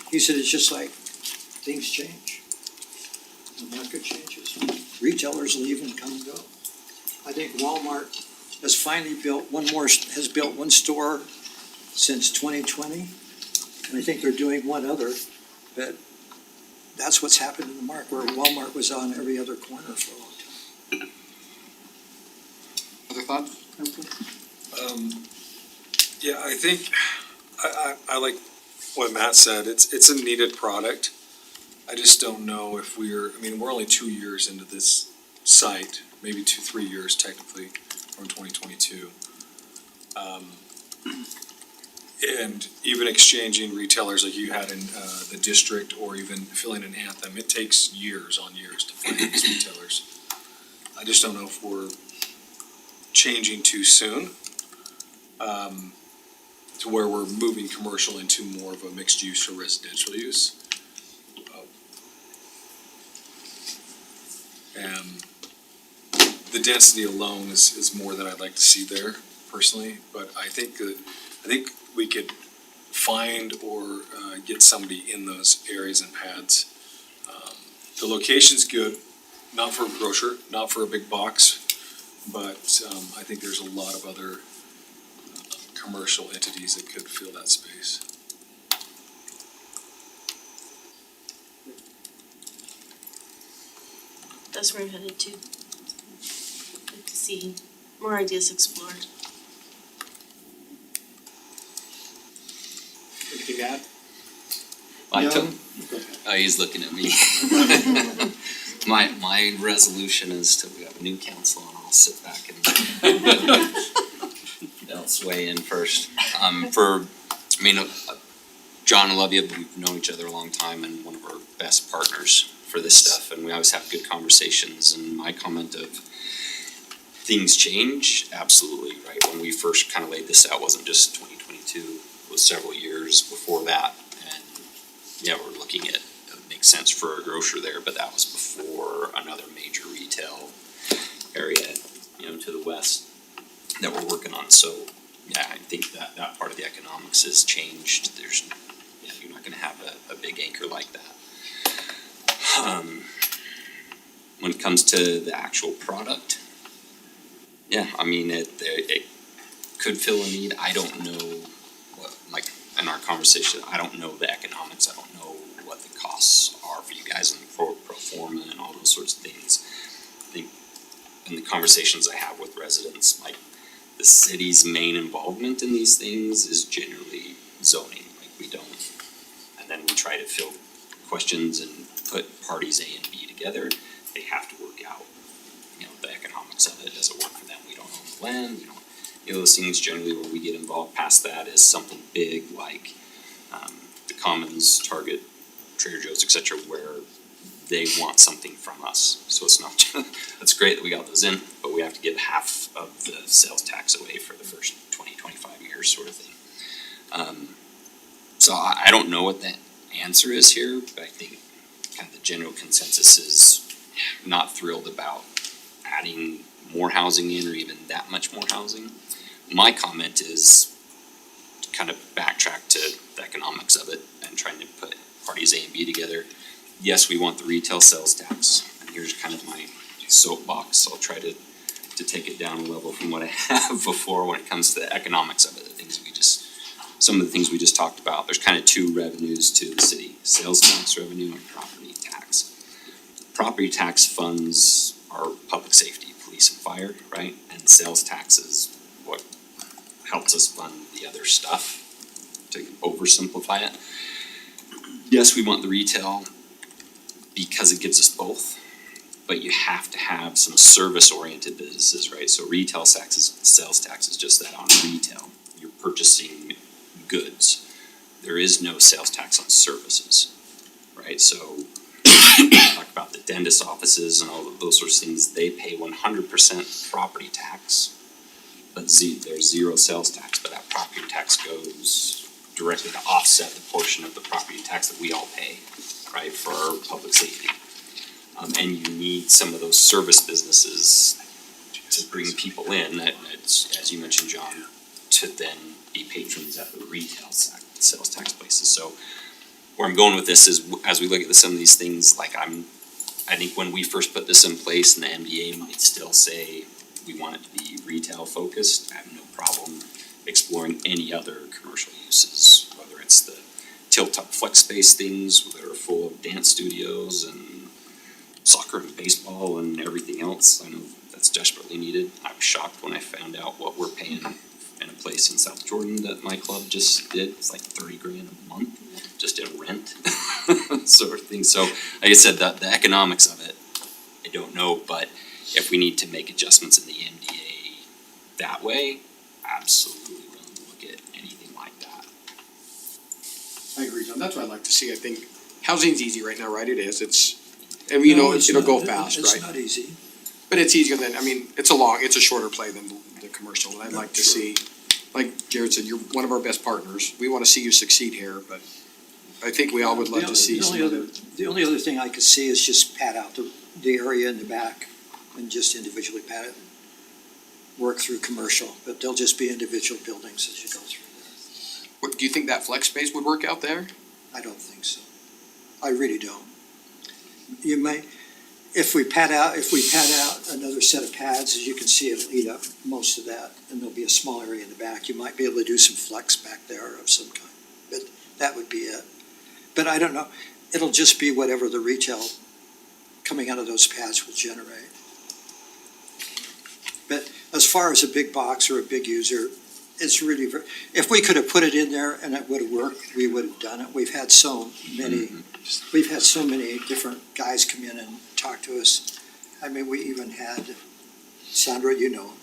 He said it's just like things change. The market changes. Retailers leave and come and go. I think Walmart has finally built one store since 2020. And I think they're doing one other, but that's what's happened in the market, where Walmart was on every other corner for a long time. Other thoughts? Yeah, I think, I like what Matt said, it's a needed product. I just don't know if we're only 2 years into this site, maybe 3 years technically, from 2022. And even exchanging retailers like you had in the district, or even filling an Anthem, it takes years on years to find these retailers. I just don't know if we're changing too soon, to where we're moving commercial into more of a mixed use or residential use. And the density alone is more than I'd like to see there personally, but I think we could find or get somebody in those areas and pads. The location's good, not for a grocer, not for a big box, but I think there's a lot of other commercial entities that could fill that space. That's where I'm headed to. Like to see more ideas explored. Anything to add? I took, oh, he's looking at me. My resolution is till we have a new council, and I'll sit back and they'll sway in first. John and Olivia, we've known each other a long time and one of our best partners for this stuff, and we always have good conversations. And my comment of things change, absolutely, right? When we first kind of laid this out, wasn't just 2022, it was several years before that. And yeah, we're looking at, it makes sense for a grocer there, but that was before another major retail area, to the west that we're working on. So yeah, I think that part of the economics has changed. You're not gonna have a big anchor like that. When it comes to the actual product, yeah, it could fill a need. I don't know in our conversation, I don't know the economics, I don't know what the costs are for you guys and pro forma and all those sorts of things. I think in the conversations I have with residents, like the city's main involvement in these things is generally zoning, like we don't. And then we try to field questions and put parties A and B together, they have to work out, you know, the economics of it, does it work for them, we don't own the land, we don't. You know, those things generally where we get involved past that is something big like the Commons, Target, Trader Joe's, et cetera, where they want something from us. So it's not, that's great that we got those in, but we have to give half of the sales tax away for the first 20-25 years sort of thing. So I don't know what the answer is here, but I think kind of the general consensus is not thrilled about adding more housing in or even that much more housing. My comment is to kind of backtrack to the economics of it and trying to put parties A and B together. Yes, we want the retail sales tax, and here's kind of my soapbox. I'll try to take it down a level from what I have before when it comes to the economics of it, some of the things we just talked about. There's kind of two revenues to the city, sales tax revenue and property tax. Property tax funds are public safety, police and fire, right? And sales tax is what helps us fund the other stuff, to oversimplify it. Yes, we want the retail because it gives us both, but you have to have some service-oriented businesses, right? So retail taxes, sales tax is just that on retail. You're purchasing goods. There is no sales tax on services, right? So talk about the dentist offices and all of those sorts of things, they pay 100% property tax, but there's zero sales tax, but that property tax goes directly to offset the portion of the property tax that we all pay, right, for our public safety. And you need some of those service businesses to bring people in, as you mentioned, John, to then be patrons at the retail sales tax places. So where I'm going with this is, as we look at some of these things, like I think when we first put this in place, and the MDA might still say we want it to be retail focused, I have no problem exploring any other commercial uses, whether it's the tilt-up flex space things that are full of dance studios and soccer and baseball and everything else. I know that's desperately needed. I was shocked when I found out what we're paying in a place in South Jordan that my club just did. It's like $30,000 a month just in rent, sort of thing. So like I said, the economics of it, I don't know, but if we need to make adjustments in the MDA that way, absolutely willing to look at anything like that. I agree, John, that's what I'd like to see. I think housing's easy right now, right? It is, and you know, it'll go fast, right? It's not easy. But it's easier than, I mean, it's a shorter play than the commercial, and I'd like to see, like Jared said, you're one of our best partners. We wanna see you succeed here, but I think we all would love to see some other. The only other thing I could see is just pad out the area in the back and just individually pad it. Work through commercial, but they'll just be individual buildings as you go through there. What, do you think that flex space would work out there? I don't think so. I really don't. You may, if we pad out another set of pads, as you can see, it'll eat up most of that, and there'll be a small area in the back. You might be able to do some flex back there of some kind, but that would be it. But I don't know, it'll just be whatever the retail coming out of those pads will generate. But as far as a big box or a big user, it's really, if we could have put it in there and it would have worked, we would have done it. We've had so many different guys come in and talk to us. I mean, we even had, Sandra, you know,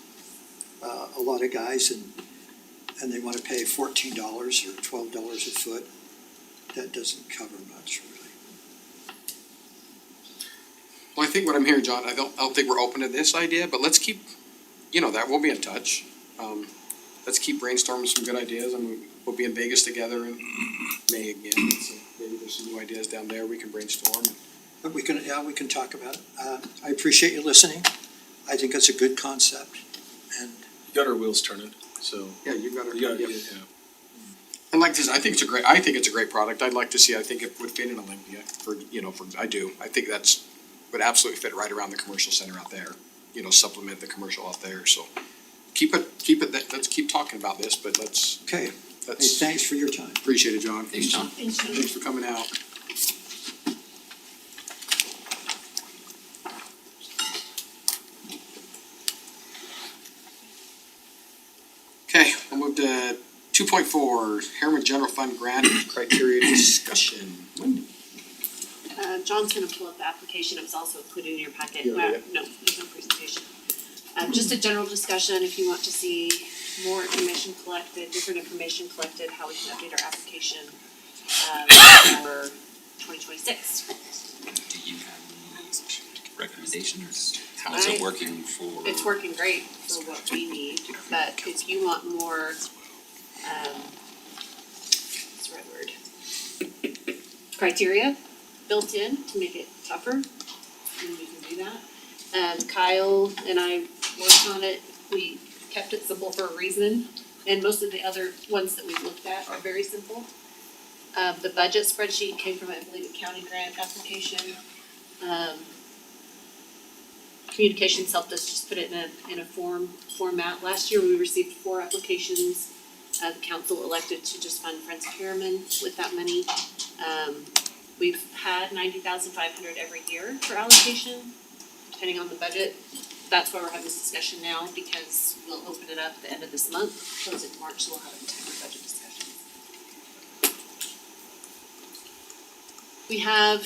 a lot of guys and they want to pay $14 or $12 a foot. That doesn't cover much, really. Well, I think what I'm hearing, John, I don't think we're open to this idea, but let's keep, you know, that we'll be in touch. Let's keep brainstorming some good ideas, and we'll be in Vegas together in May again. So maybe there's some new ideas down there we can brainstorm. But we can talk about it. I appreciate you listening. I think it's a good concept, and You got our wheels turning, so. Yeah, you got Yeah, it. yeah. And like this, I think it's a great product. I'd like to see, I think it would fit in Olympia I do. I think would absolutely fit right around the commercial center out there, supplement the commercial out there, so. Let's keep talking about this, but let's. okay. Hey, That's, thanks for your time. appreciate it, John. Thanks, John. Thanks for coming out. Okay, we'll move to 2.4, Harriman General Fund Grant Criteria Discussion. Wendy? John's gonna pull up the application, it was also included in your packet, Yeah, well, yeah. no, there's no presentation. Just a general discussion, if you want to see more information collected, different information collected, how we can update our application, for 2026. Do you have any recommendations? How's it working for? It's working great for what we need, but if you want more, what's the right word? Criteria built in to make it tougher, then we can do that. Kyle and I worked on it, we kept it simple for a reason, and most of the other ones that we've looked at are very simple. The budget spreadsheet came from, I believe, a county grant application. Communications helped us just put it in a format. Last year, we received 4 applications. The council elected to just fund Friends of Harriman with that money. We've had 90,500 every year for allocation, depending on the budget. That's why we're having this discussion now, because we'll open it up at the end of this month, close it in March, so we'll have a time for budget discussions. We have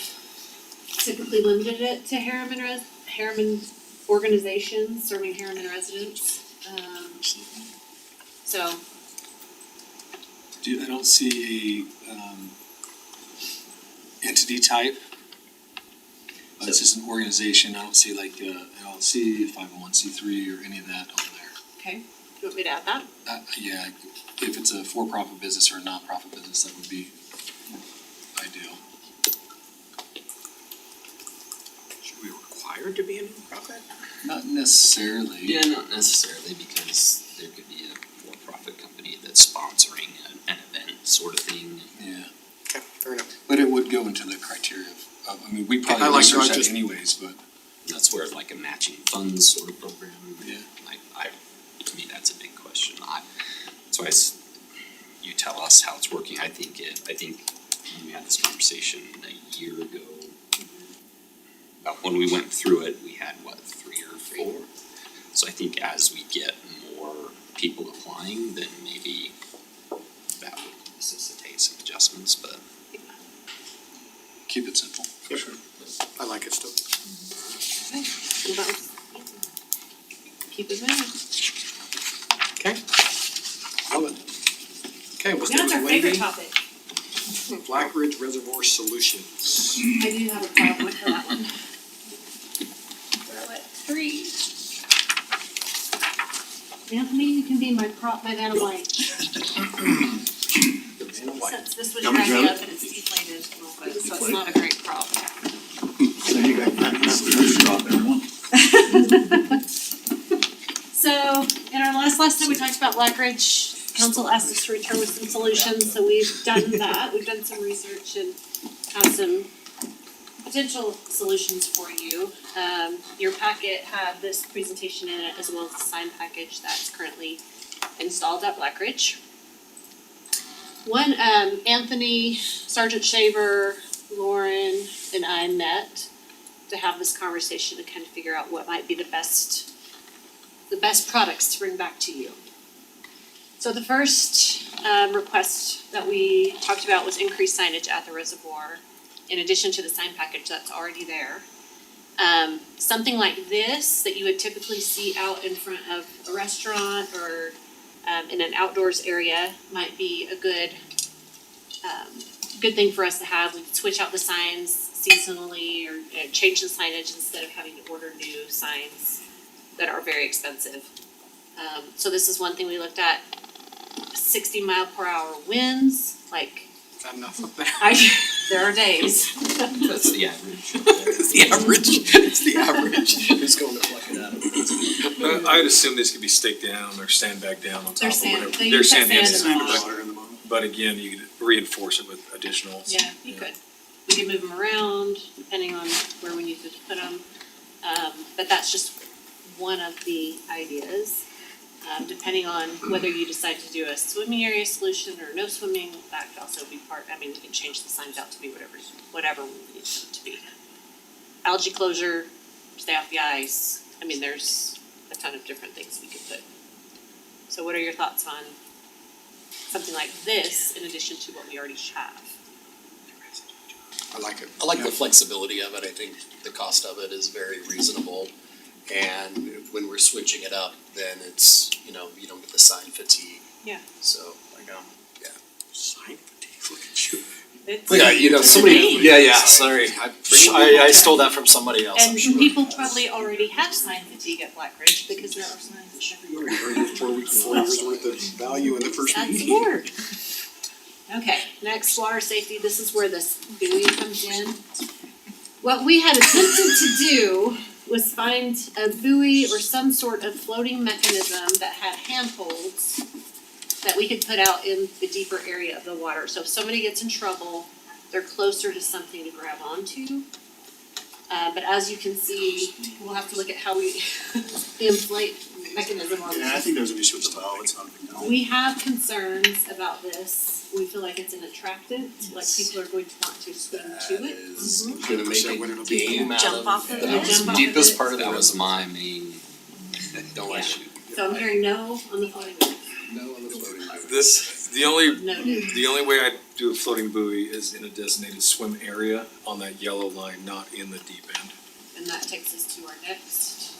typically limited it to Harriman organizations serving Harriman residents. So, I don't see a, entity type. It's just an organization, I don't see like a LLC, 501c3 or any of that on there. okay, do you want me to add that? Yeah, if it's a for-profit business or a non-profit business, that would be ideal. Should we require it to be a nonprofit? Not necessarily. Yeah, not necessarily, because there could be a for-profit company that's sponsoring an event sort of thing. Yeah, Okay, fair enough. but it would go into the criteria of, I mean, we I probably like research that, that just- anyways, but That's where like a matching funds sort of program. Yeah. To me, that's a big question. That's why you tell us how it's working. I think when we had this conversation a year ago, about when we went through it, we had 3 or 4? So I think as we get more people applying, then maybe that would necessitate some adjustments, but. keep it simple. For sure. I like it still. What about, keep it moving. Okay. Love it. Okay, we'll stay Now it's our with favorite Wendy. topic. Blackridge Reservoir Solutions. I do have a problem with that one. We're at 3. Anthony, you can be my Vanna White. Since this was driving up and it's deflated a little bit, so it's not a great problem. So you got that, stop everyone. So, in our last time we talked about Blackridge, council asked us to return with some solutions, so we've done that. We've done some research and have some potential solutions for you. Your packet had this presentation in it as well as the sign package that's currently installed at Blackridge. When Anthony, Sergeant Shaver, Lauren, and I met to have this conversation to kind of figure out what might be the best products to bring back to you. So the first request that we talked about was increased signage at the reservoir, in addition to the sign package that's already there. Something like this that you would typically see out in front of a restaurant or in an outdoors area might be a good thing for us to have. We could switch out the signs seasonally or change the signage instead of having to order new signs that are very expensive. So this is one thing we looked at. 60-mile-per-hour winds, like Is that enough up there? there are days. That's the average. It's the average. It's the average. Who's going to pluck it out? I'd assume these could be staked down or sandbagged down on top They're of sand, whatever. they They're use that sand sand in heads, the bottom. but again, you could reinforce it with additional. Yeah, you could. We could move them around depending on where we need to put them. But that's just one of the ideas. Depending on whether you decide to do a swimming area solution or no swimming, that could also be part, I mean, we can change the signs out to be whatever we need them to be. Algae closure, stay off the ice, I mean, there's a ton of different things we could put. So what are your thoughts on something like this in addition to what we already have? I like it. I like the flexibility of it. I think the cost of it is very reasonable. And when we're switching it up, then it's, you know, you don't get the sign fatigue. Yeah. So, like, yeah. Sign fatigue, look at you. It's- Yeah, you know, it's somebody, amazing. yeah, sorry. I stole that from somebody else, I'm And sure. people probably already have sign fatigue at Blackridge because there are signs everywhere. 4 years worth of value in the first That's meeting. the word. Okay, next, water safety, this is where this buoy comes in. What we had attempted to do was find a buoy or some sort of floating mechanism that had handholds that we could put out in the deeper area of the water. So if somebody gets in trouble, they're closer to something to grab onto. But as you can see, we'll have to look at how we, the inflate mechanism on Yeah, I this. think there's an issue with the well, it's not a big deal. We have concerns about this. We feel like it's an attractant, like people are going to want to swim to it. Is Mhm. gonna make a game out Jump of off of the it. Jump off of deepest it. part of the That river. was my main Don't issue. So I'm hearing no on the floating one. No on the floating river. The only Noted. The only way I'd do a floating buoy is in a designated swim area on that yellow line, not in the deep end. And that takes us to our next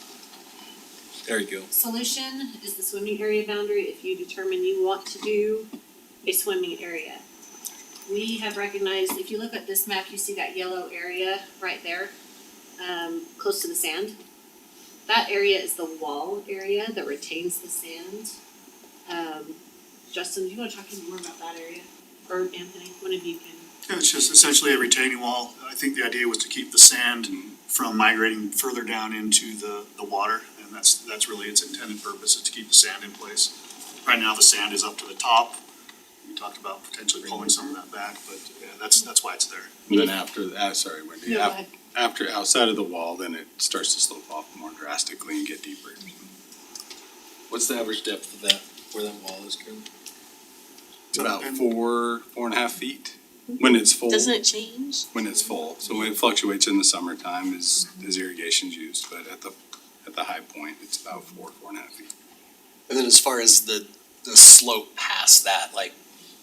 There you go. solution, is the swimming area boundary, if you determine you want to do a swimming area. We have recognized, if you look at this map, you see that yellow area right there, close to the sand. That area is the wall area that retains the sand. Justin, do you wanna talk any more about that area? Or Anthony, one of you can. Yeah, it's just essentially a retaining wall. I think the idea was to keep the sand from migrating further down into the water, and that's really its intended purpose, is to keep the sand in place. Right now, the sand is up to the top. We talked about potentially pulling some of that back, but yeah, that's why it's there. And then after that, sorry Wendy, No, go ahead. after outside of the wall, then it starts to slope off more drastically and get deeper. What's the average depth of that, where that wall is, Karen? It's about 4.5 feet when it's full. Doesn't it change? When it's full, so when it fluctuates in the summertime as irrigation's used, but at the high point, it's about 4.5 feet. And then as far as the slope past that, like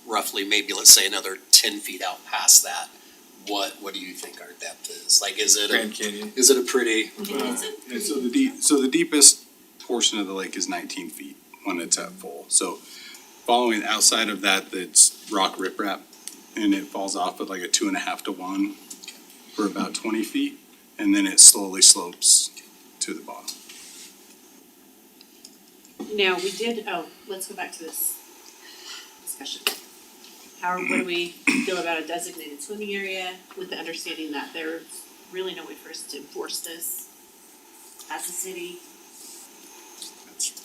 roughly maybe let's say another 10 feet out past that, what do you think our depth is? Like, is it Grand Canyon. is it a pretty, And so the deepest portion of the lake is 19 feet when it's at full. So following outside of that, that's rock riprap, and it falls off at like a 2.5 to 1 for about 20 feet, and then it slowly slopes to the bottom. Now, we did, let's go back to this discussion. What do we feel about a designated swimming area with the understanding that there's really no way for us to enforce this as a city?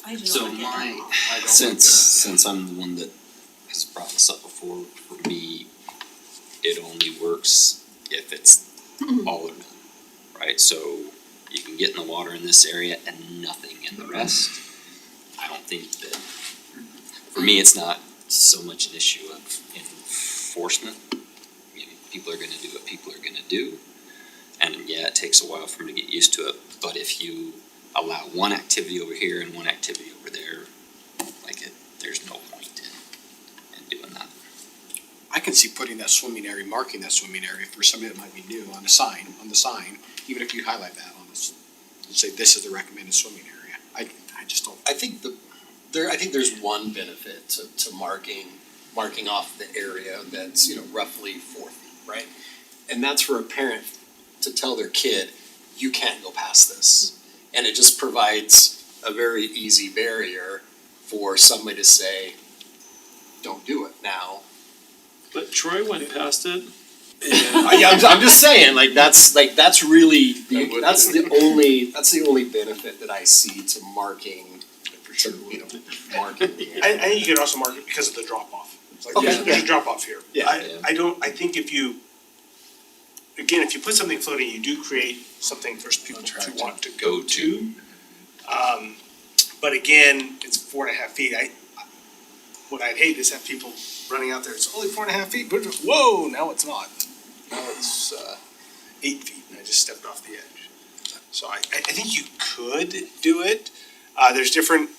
I do So not like it. my, since I'm the one that has brought this up before, for me, it only works if it's all or none, right? So you can get in the water in this area and nothing in the rest. I don't think that, for me, it's not so much an issue of enforcement. I mean, people are gonna do what people are gonna do. And yeah, it takes a while for them to get used to it, but if you allow one activity over here and one activity over there, there's no point in doing that. I can see putting that swimming area, marking that swimming area for somebody that might be new on the sign, even if you highlight that on this, and say this is the recommended swimming area. I just don't. I think there's one benefit to marking off the area that's, you know, roughly 4 feet, right? And that's for a parent to tell their kid, you can't go past this. And it just provides a very easy barrier for somebody to say, don't do it now. But Troy went past it. Yeah, I'm just saying, that's really, that's the only benefit that I see to marking, you know, marking the area. I think you can also mark it because of the drop off. It's like, Okay. there's a drop off here. Yeah. I think if you put something floating, you do create something for people to want to go to. But again, it's 4.5 feet. What I'd hate is have people running out there, it's only 4.5 feet, but whoa, now it's not. Now it's 8 feet and I just stepped off the edge. So I think you could do it. There's different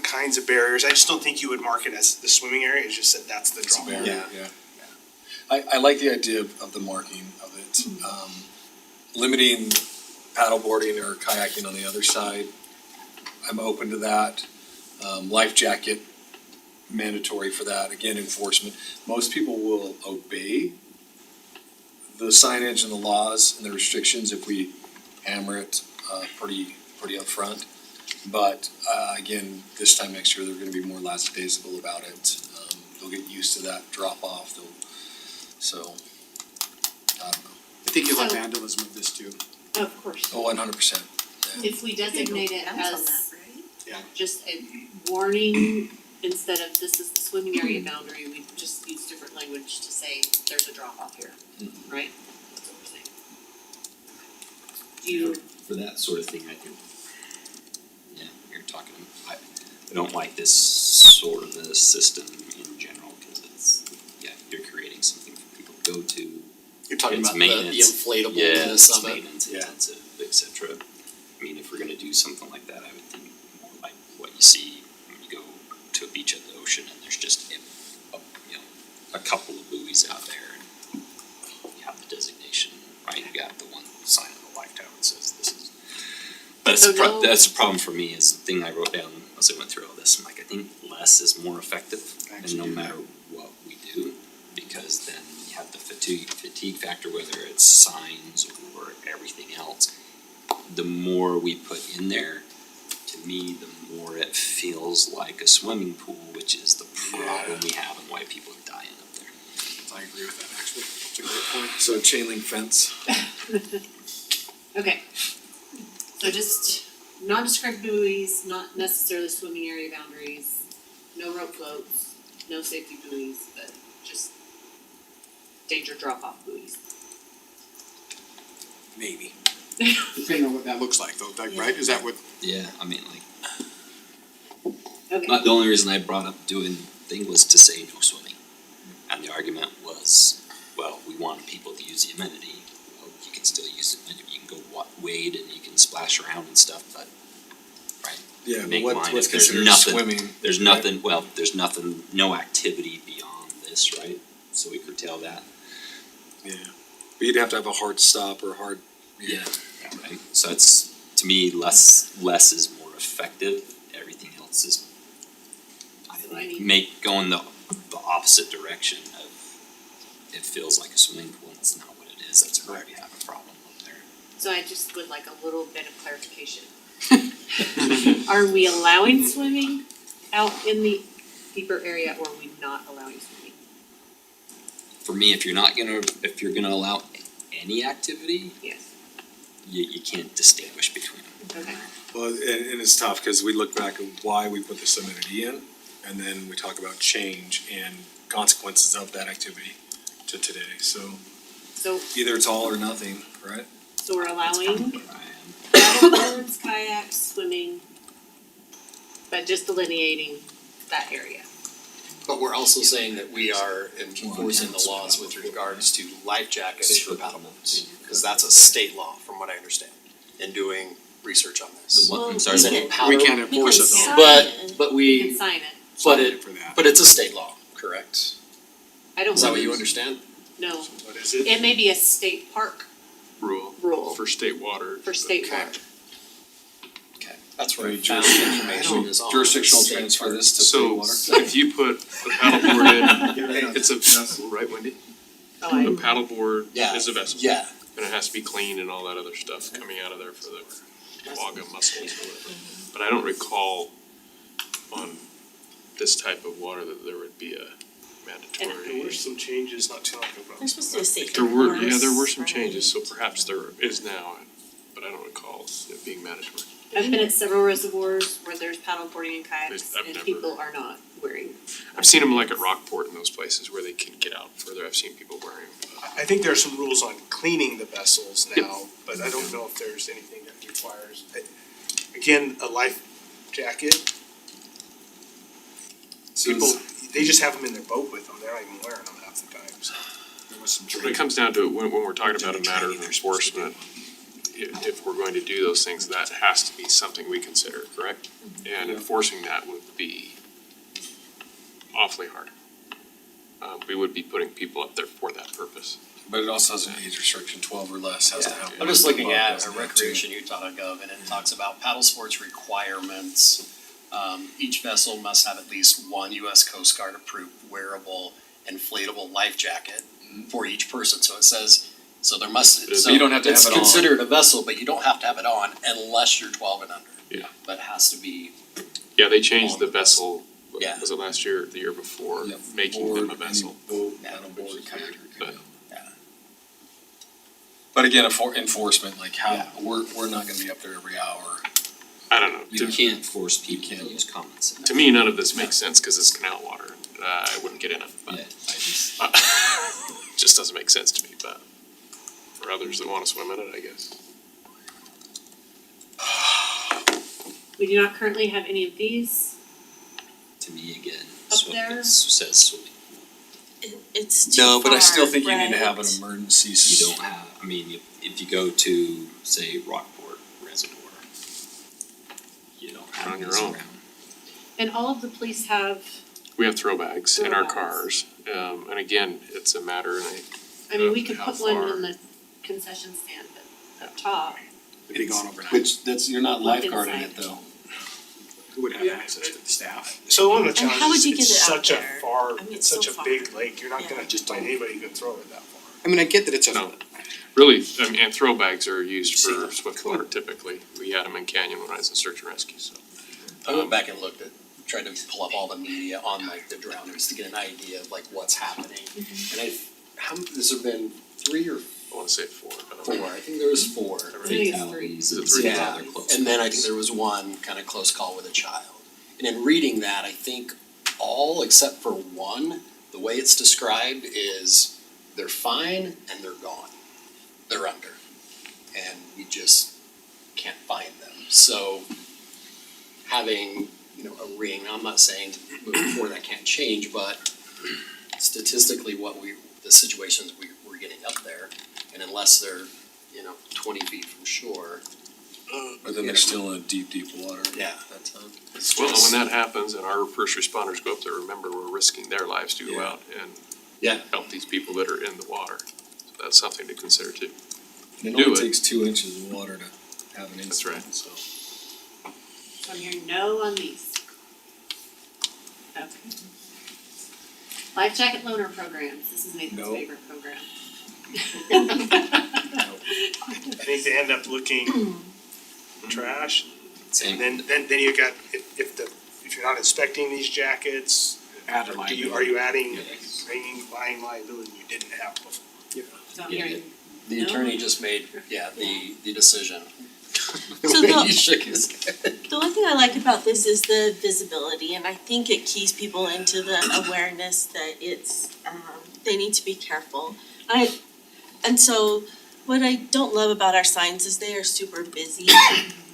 kinds of barriers. I just don't think you would mark it as the swimming area. It's just that that's the draw. Yeah. I like the idea of the marking of it. Limiting paddleboarding or kayaking on the other side, I'm open to that. Life jacket, mandatory for that, again, enforcement. Most people will obey the signage and the laws and the restrictions if we hammer it, pretty upfront. But, again, this time next year, they're gonna be more lackadaisical about it. They'll get used to that drop off, so, I don't know. I think you'll have So- vandalism with this too. Of course. Oh, 100%. If we designate it Depends on as that, right? Yeah. just a warning, instead of this is the swimming area boundary, we just use different language to say there's a drop off here, right? That's what we're saying. Do you, For that sort of thing, I think, yeah, you're talking, I don't like this sort of a system in general, cause it's, yeah, you're creating something for people to go to. You're talking It's about the maintenance. inflatable It's of it. maintenance intensive, et cetera. I mean, if we're gonna do something like that, I would think more like what you see when you go to a beach at the ocean and there's just, a couple of buoys out there and you have the designation, right? You got the one sign on the life tower that says this is. So no- That's the problem for me, is the thing I wrote down as I went through all this, I'm like, I think less is more effective, and no matter what we do, because then you have the fatigue factor, whether it's signs or everything else. The more we put in there, to me, the more it feels like a swimming pool, which is the problem we have and why people are dying up there. I agree with that, actually. It's a great point. So chain link fence. okay. So just nondescript buoys, not necessarily swimming area boundaries, no rope floats, no safety buoys, but just danger drop off buoys. Maybe. Depending on what that looks like though, Doug, right? Is that what? Yeah, I mean, like, Okay. the only reason I brought up doing thing was to say no swimming. And the argument was, well, we want people to use the amenity. Well, you can still use the amenity, you can go wade and you can splash around and stuff, but, right? Yeah, but Make what's mine if there's considered nothing- swimming? There's nothing, well, there's nothing, no activity beyond this, right? So we curtail that. Yeah, but you'd have to have a hard stop or hard, Yeah. Right, so it's, to me, less is more effective, everything else is, I So I think, need- going the opposite direction of, it feels like a swimming pool, and it's not what it is, that's where we have a problem up there. So I just would like a little bit of clarification. Are we allowing swimming out in the deeper area, or are we not allowing swimming? For me, if you're gonna allow any activity, Yes. you can't distinguish between them. Okay. well, and it's tough, cause we look back at why we put this amenity in, and then we talk about change and consequences of that activity to today, so So, either it's all or nothing, right? so we're allowing Right. paddleboards, kayaks, swimming, but just delineating that area. But we're also saying that we are enforcing the laws with regards to life jackets for paddleboards. Cause that's a state law, from what I understand, in doing research on this. The one- I'm Well, sorry, Is we it can- We paddle- can't enforce it though. But We can we, sign it. but it, For that. but it's a state law, correct? I don't Is that what believe- you understand? No, What is it? it may be a state park Rule rule for state water. for state Okay. water. That's where I Any found information is on Jurisdictional state transfer park. this to state So water. if you put a paddleboard in, it's a vessel, right, Wendy? Oh, A I, paddleboard Yeah. is a vessel. Yeah, And it has to be clean and all that other stuff coming out of there for the clog of mussels or whatever. But I don't recall on this type of water that there would be a There mandatory. were some changes not too long ago. They're supposed to do a safety There were, course, there were some right? changes, so perhaps there is now, but I don't recall it being mandatory. I've been at several reservoirs where there's paddleboarding and kayaks I've and never- people are not wearing. I've seen them like at Rockport and those places where they can get out further. I've seen people wearing them. I think there are some rules on cleaning the vessels now, but I don't know if there's anything that requires. Again, a life jacket. So People, it's- they just have them in their boat with them, they're not even wearing them half the time, so. there was some When it comes down to it, when we're talking about a matter of enforcement, if we're going to do those things, that has to be something we consider, correct? And enforcing that would be awfully hard. We would be putting people up there for that purpose. But it also has an age restriction, 12 or less has to Yeah, have. I'm just looking at Doesn't have to. recreationutah.gov and it talks about paddle sports requirements. Each vessel must have at least one US Coast Guard approved wearable inflatable life jacket for each person, so it says, so there must, But so you don't have to have it's it on. considered a vessel, but you don't have to have it on unless you're 12 and under. Yeah. But it has to be, Yeah, they changed On the the vessel, Yeah. was it last year or the year before, Yep. making them a vessel. Boat, Yeah. paddleboard, kayak. But But again, enforcement, like how, Yeah. we're not gonna be up there every hour. I don't know, You can't force people to use common sense. to me, none of this makes sense, cause it's canal water, I wouldn't get in it, Yeah, but. I just, Just doesn't make sense to me, but for others that wanna swim in it, I guess. We do not currently have any of these. to me, again, Up swim, there? it says swimming. It's too No, but I still far, think you need to have an right? emergency. You don't have, I mean, if you go to, say, Rockport Reservoir, you don't On have your these own. around. And all of the police have, We have throw bags in our Throw cars, and again, it's a matter, and I mean, we could How put one far? on the concession stand, but up top. It'd be gone overnight. which, that's, you're not Look lifeguarding inside. it though. Who would have access to the staff? So one of the And how would challenges, you it's get it out such a there? far, I mean, it's it's such so a far. big lake, you're not Yeah. gonna just find anybody who can throw it that far. I mean, I get that it's No. really, I mean, and throw bags are used for swift water typically. We had them in Canyon when I was in search and rescue, so. I went back and looked at, tried to pull up all the media on like the drownings to get an idea of like what's happening. And has there been 3 or I wanna say 4, I don't 4? know. I think there was 4. I think it's Fatalities Is it and three? some Yeah, other close and then I think calls. there was one kind of close call with a child. And in reading that, I think all except for one, the way it's described is they're fine and they're gone. They're under. And we just can't find them. So having, a ring, I'm not saying moving forward that can't change, but statistically the situations we're getting up there, and unless they're, 20 feet from shore, But then they're still in deep, deep water. yeah. That time. It's Well, just- when that happens and our first responders go up there, remember, we're risking their lives to go Yeah. out and Yeah. help these people that are in the water. So that's something to consider too. And it Do only it. takes 2 inches of water to have an That's incident, right. so. So I'm hearing no on these. Okay. Life jacket loaner programs, this is Nathan's No. favorite program. I think they end up looking trash. Same. And then you got, if you're not inspecting these jackets, Add are you adding, buying liability you didn't have before? So I'm Yeah, hearing, The No. attorney just made, the decision. So The way the- he shook his head. The one thing I like about this is the visibility, and I think it keys people into the awareness that it's, they need to be careful. And so what I don't love about our signs is they are super busy.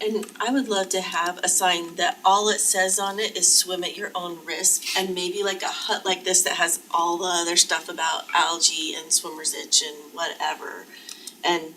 And I would love to have a sign that all it says on it is swim at your own risk, and maybe like a hut like this that has all the other stuff about algae and swimmer's itch and whatever. And,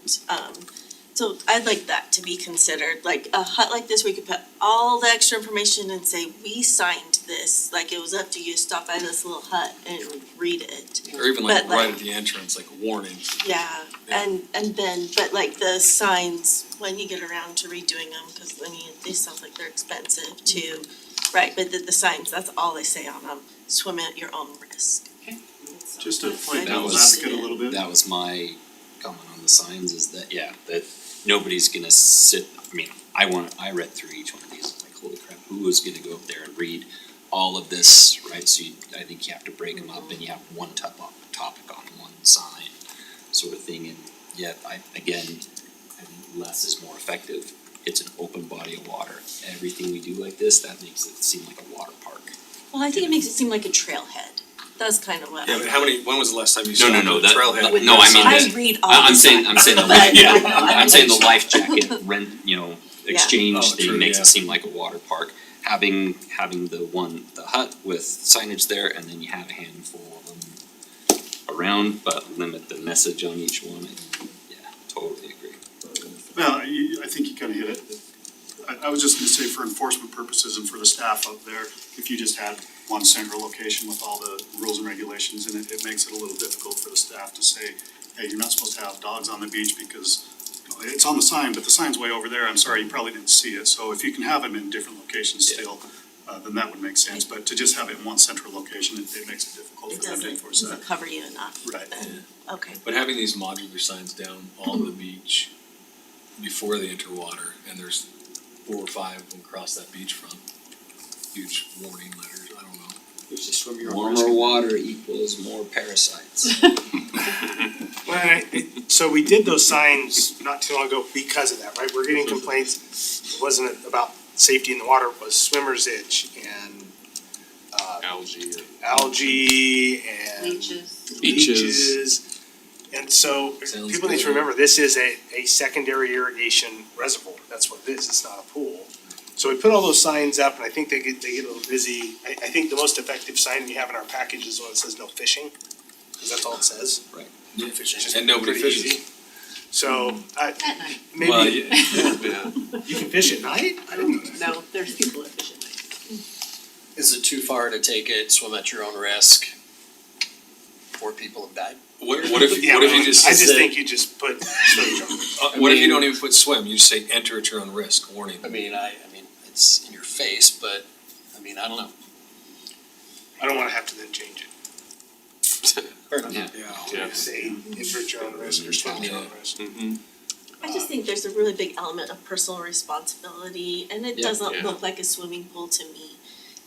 so I'd like that to be considered, like a hut like this, where you could put all the extra information and say, we signed this, like it was up to you to stop by this little hut and read it. Or even like But, like- right at the entrance, like a warning. Yeah, and then, but like the signs, when you get around to redoing them, cause I mean, they sound like they're expensive too. Right, but the signs, that's all they say on them, swim at your own risk. Just to play That devil's was- advocate a little bit. That was my comment on the signs is that, that nobody's gonna sit, I mean, I read through each one of these, like, holy crap, who is gonna go up there and read all of this, right? So I think you have to break them up and you have one topic on one sign, sort of thing, and yet I think less is more effective. It's an open body of water. Everything we do like this, that makes it seem like a water park. Well, I think it makes it seem like a trailhead, that's kind of what Yeah, I. but when was the last time you saw No, the that, trailhead? but- no, I mean, I the- read all the I'm saying signs, the but life, I know, I'm saying the life jacket exchange Oh, thing true, makes yeah. it seem like a water park. having the hut with signage there, and then you have a handful of them around, but limit the message on each one. Yeah, totally agree. Well, I think you kinda hit it. I was just gonna say for enforcement purposes and for the staff up there, if you just had one central location with all the rules and regulations in it, it makes it a little difficult for the staff to say, hey, you're not supposed to have dogs on the beach because it's on the sign, but the sign's way over there, I'm sorry, you probably didn't see it. So if you can have them in different locations still, then that would make sense, but to just have it in one central location, it makes it difficult It for them to enforce that. doesn't cover you enough. Right. Then, okay. But having these modular signs down on the beach before they enter water, and there's 4 or 5 of them across that beachfront, huge warning letters, I don't know. There's a swim your own Warmer risk. water equals more parasites. Well, so we did those signs not too long ago because of that, right? We're getting complaints, it wasn't about safety in the water, it was swimmer's itch and algae and Leeches. leeches. And so Sounds people need to good. remember, this is a secondary irrigation reservoir, that's what it is, it's not a pool. So we put all those signs up and I think they get a little busy. I think the most effective sign we have in our package is one that says no fishing, cause that's all it says. Right. No fishing, just And nobody pretty fishes. easy. So, At night. Well, maybe, you can fish at night? I didn't know that. No, there's people that fish at night. Is it too far to take it, swim at your own risk? 4 people have died. What if Yeah, what if you well, just I just say- think you just put swim jump. what if you don't even put swim, you just say enter at your own risk, warning. I mean, it's in your face, but, I don't know. I don't wanna have to then change it. Fair enough. Yeah. Say enter at your own risk or swim at your own risk. I just think there's a really big element of personal responsibility and it Yeah. doesn't look like a swimming pool to me.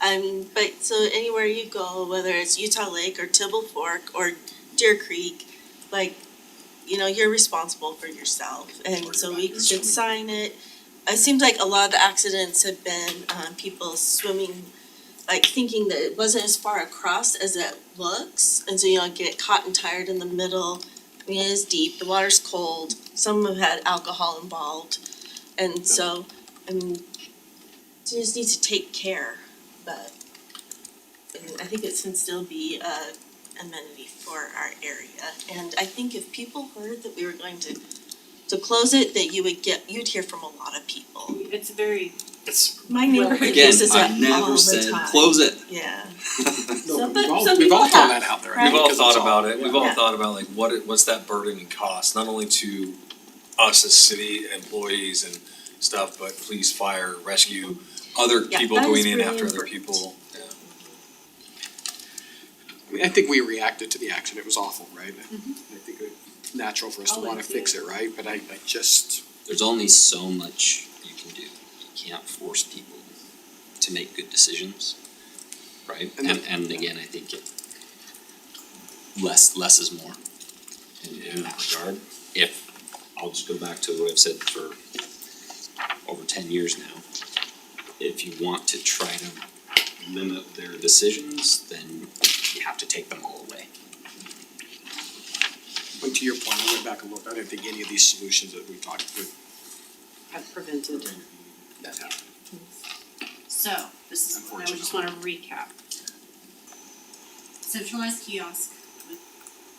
I mean, but so anywhere you go, whether it's Utah Lake or Tibble Fork or Deer Creek, like, you're responsible for yourself. And so we should sign it. It seems like a lot of the accidents have been people swimming, like thinking that it wasn't as far across as it looks. And so, get caught and tired in the middle. I mean, it is deep, the water's cold, some have had alcohol involved. And so, you just need to take care, but I think it can still be a amenity for our area. And I think if people heard that we were going to close it, that you'd hear from a lot of people. It's very, My neighborhood Again, uses it all I've never the said time. close it. Yeah. No, So, we've but all- some we've people all thrown have, that out there, I right? think, We've all 'cause thought it's about it, we've all Yeah. thought about like what's that burden and cost, not only to us as city employees and stuff, but police, fire, rescue, other Yeah, people that is going in really after other important. people, yeah. I mean, I think we reacted to the accident, it was awful, right? I think it's natural for us to wanna fix it, right? But I just, There's only so much you can do. You can't force people to make good decisions, right? And again, I think less is more in that regard. If, I'll just go back to what I've said for over 10 years now. If you want to try to limit their decisions, then you have to take them all away. but to your point, I went back and looked, I didn't think any of these solutions that we talked with have prevented. that happened. So, this is, I just wanna recap. Centralized kiosk with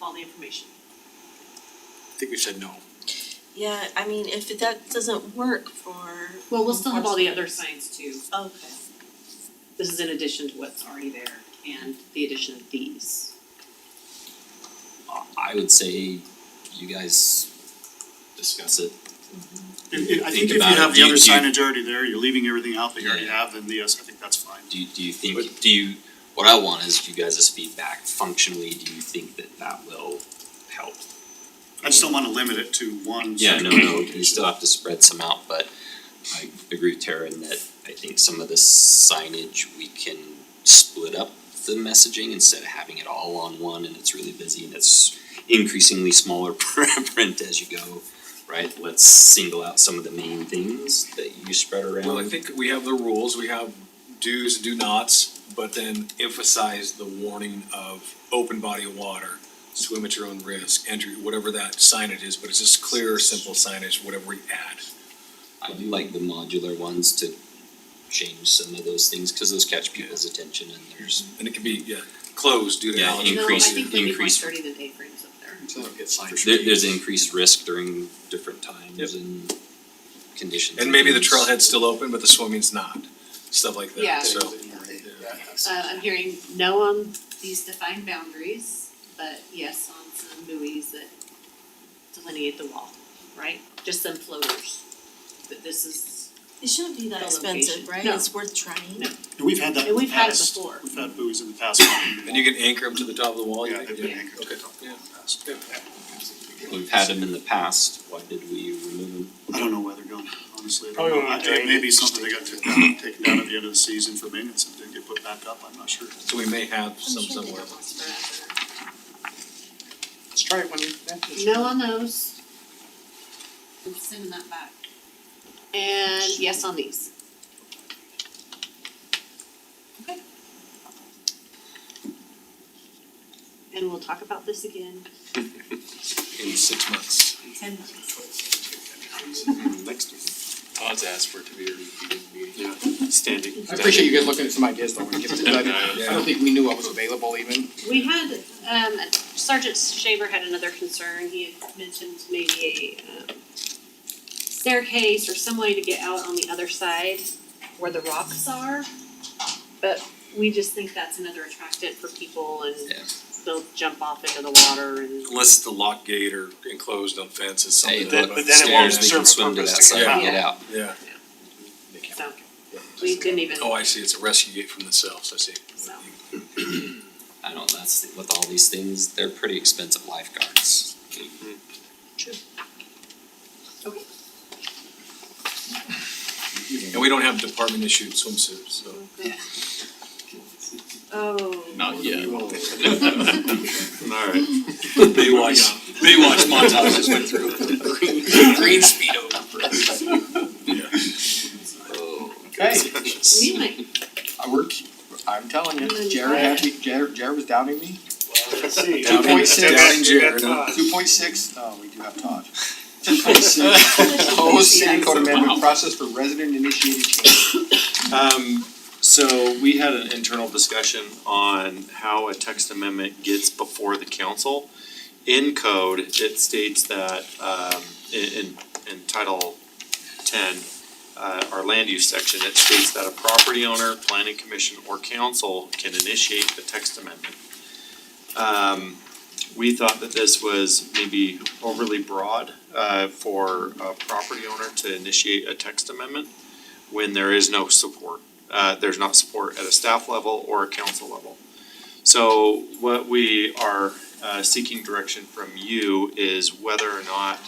all the information. I think we said no. Yeah, I mean, if that doesn't work for. Well, we'll still have all the other signs too. Okay. This is in addition to what's already there and the addition of these. I would say you guys discuss it. I think if you about it. have Do the you- other do you- signage already there, you're leaving everything out that you already Yeah. have, then yes, I think that's fine. Do you think, what I want is you guys' feedback functionally, do you think that will help? I just don't wanna limit it to one. Yeah, central no, location. you still have to spread some out, but I agree with Tara in that I think some of the signage, we can split up the messaging instead of having it all on one and it's really busy and it's increasingly smaller print as you go, right? Let's single out some of the main things that you spread around. Well, I think we have the rules, we have do's and do nots, but then emphasize the warning of open body of water, swim at your own risk, enter, whatever that signage is, but it's just clear, simple signage, whatever we add. I do like the modular ones to change some of those things, cause those catch people's attention and there's, And it can be, closed due to Yeah, allergy. No, I increase- think we need more increase- 30-day frames up there. So it'll get signed. there's increased risk during different times and conditions. And maybe the things. trailhead's still open, but the swimming's not, stuff like that, Yeah. so. I'm hearing no on these defined boundaries, but yes on some buoys that delineate the wall, right? Just some floaters. But this is, It shouldn't be that The expensive, location. right? No. It's worth trying. No. And we've had that in and the we've had it past. before. We've had buoys in the past. And you can anchor them to the top of the wall, you Yeah, think? they've been Yeah. anchored to the top of the past. We've had them in the past, why did we remove them? I don't know where they're going, honestly. I Probably don't know. when we It may drained be it. something they got taken down at the end of the season for maintenance and didn't get put back up, I'm not sure. So we may have I'm some sure they somewhere. don't last forever. Let's try it when you. No on those. I'm sending that back. And yes on these. Okay. And we'll talk about this again In 6 months. in 10 months. Next week. Odds ask for it to be a repeated meeting. Yeah, standing. I appreciate you guys looking at some ideas though, and giving us, I don't think we knew what was available even. We had, Sergeant Shaver had another concern, he had mentioned maybe a, staircase or some way to get out on the other side where the rocks are. But we just think that's another attractant for people and Yeah. they'll jump off into the water and. Unless the lock gate or enclosed on fences, Hey, something. the But then it won't stairs, they serve can a swim to that purpose to side get and get out. Yeah. So, we didn't even, Oh, I see, it's a rescue gate from themselves, I see. so, I don't know, that's, with all these things, they're pretty expensive lifeguards. okay. And we don't have department issued swimsuits, so. Oh. Not yet. Alright. Baywatch montage just went through. Green speedo. Okay, Anyway, I work, I'm telling you, Jared had me, Jared was doubting me. Let's see. 2.6. Down in Jared, huh? 2.6, oh, we do have Todd. 2.6, proposed city code amendment process for resident initiated change. So we had an internal discussion on how a text amendment gets before the council. In code, it states that, in Title 10, our land use section, it states that a property owner, planning commission, or council can initiate the text amendment. We thought that this was maybe overly broad, for a property owner to initiate a text amendment when there is no support. There's not support at a staff level or a council level. So what we are seeking direction from you is whether or not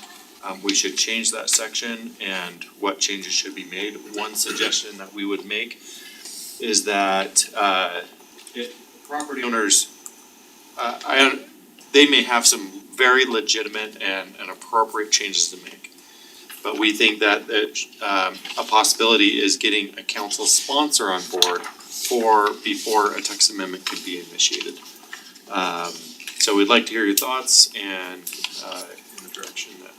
we should change that section and what changes should be made. One suggestion that we would make is that property owners, they may have some very legitimate and appropriate changes to make. But we think that a possibility is getting a council sponsor on board before a text amendment could be initiated. So we'd like to hear your thoughts and in the direction that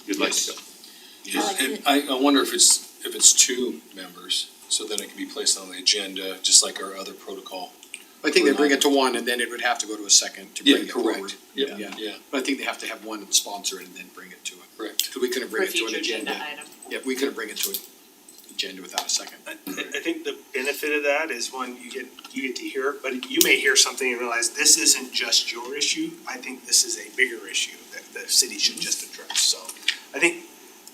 you'd like to go. Yeah, and I wonder if it's 2 members, so that it can be placed on the agenda, just like our other protocol. I think they bring it to one and then it would have to go to a second to bring it forward. Yeah, Yeah. yeah, But I think they have to have one sponsor it and then bring it to it. correct. Cause we couldn't For bring it to an future agenda. agenda item. Yeah, we couldn't bring it to an agenda without a second. I think the benefit of that is one, you get to hear it, but you may hear something and realize this isn't just your issue. I think this is a bigger issue that the city should just address, so. I think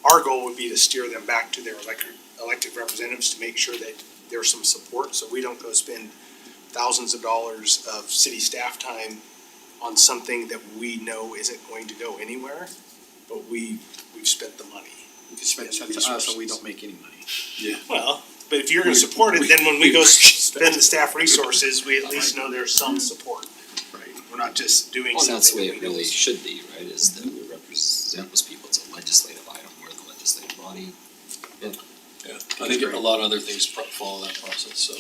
our goal would be to steer them back to their elected representatives to make sure that there's some support, so we don't go spend thousands of dollars of city staff time on something that we know isn't going to go anywhere, but we've spent the money. We could spend it to us so we don't make any money. Well, but if you're gonna support it, then when we go spend the staff resources, we at least know there's some support. Right. We're not just doing Well, something that's the way that we it know really is- should be, right, is that we represent those people, it's a legislative item, we're the legislative body. Yeah, I think a lot of other things follow that process, so.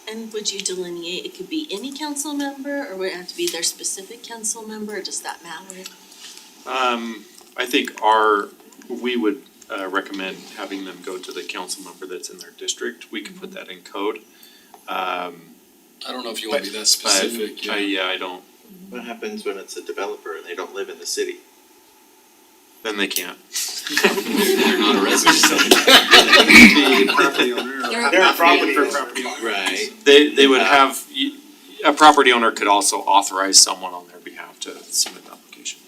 And would you delineate, it could be any council member, or would it have to be their specific council member, or does that matter? I think we would recommend having them go to the council member that's in their district, we can put that in code. I don't know if you wanna be that specific, But, I don't, What happens when it's a developer and they don't live in the city? then they can't. They're not a resident. Property owner or. They're a property owner. Right. They would have, a property owner could also authorize someone on their behalf to submit an application.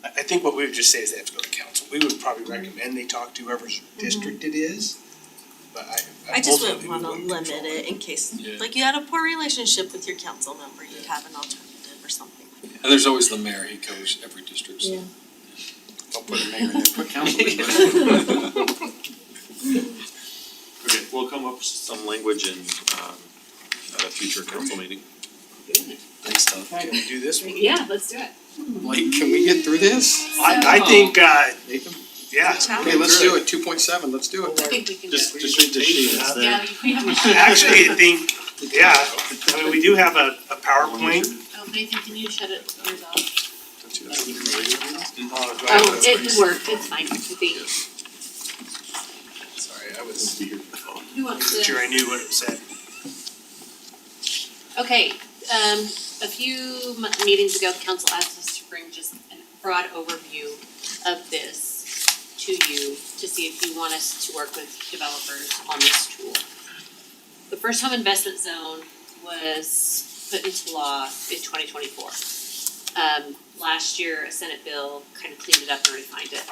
I think what we would just say is they have to go to council. We would probably recommend they talk to whoever's district it is, but I just ultimately, wouldn't we wanna wouldn't limit control it in case, Yeah. like you had a poor relationship with your council member, you'd have an alternative or something like that. And there's always the mayor, he covers every district, so. Yeah. Don't put a mayor in there, put council member. Okay, we'll come up with some language in, at a future council meeting. Thanks, Todd. Can we do this one? Yeah, let's do it. Like, can we get through this? I think, Nathan? yeah. Okay, let's do it, 2.7, let's do I it. think we can do it. Just read the sheet, it's there. Yeah, we have. Actually, I think, yeah, I mean, we do have a PowerPoint. Oh, Nathan, can you shut it yours off? Do I Oh, have a- it worked, it's fine, I think. Sorry, I was, Who wants to? sure I knew what it said. Okay, a few meetings ago, council asked us to bring just a broad overview of this to you to see if you want us to work with developers on this tool. The first home investment zone was put into law in 2024. Last year, a Senate bill kind of cleaned it up and refined it.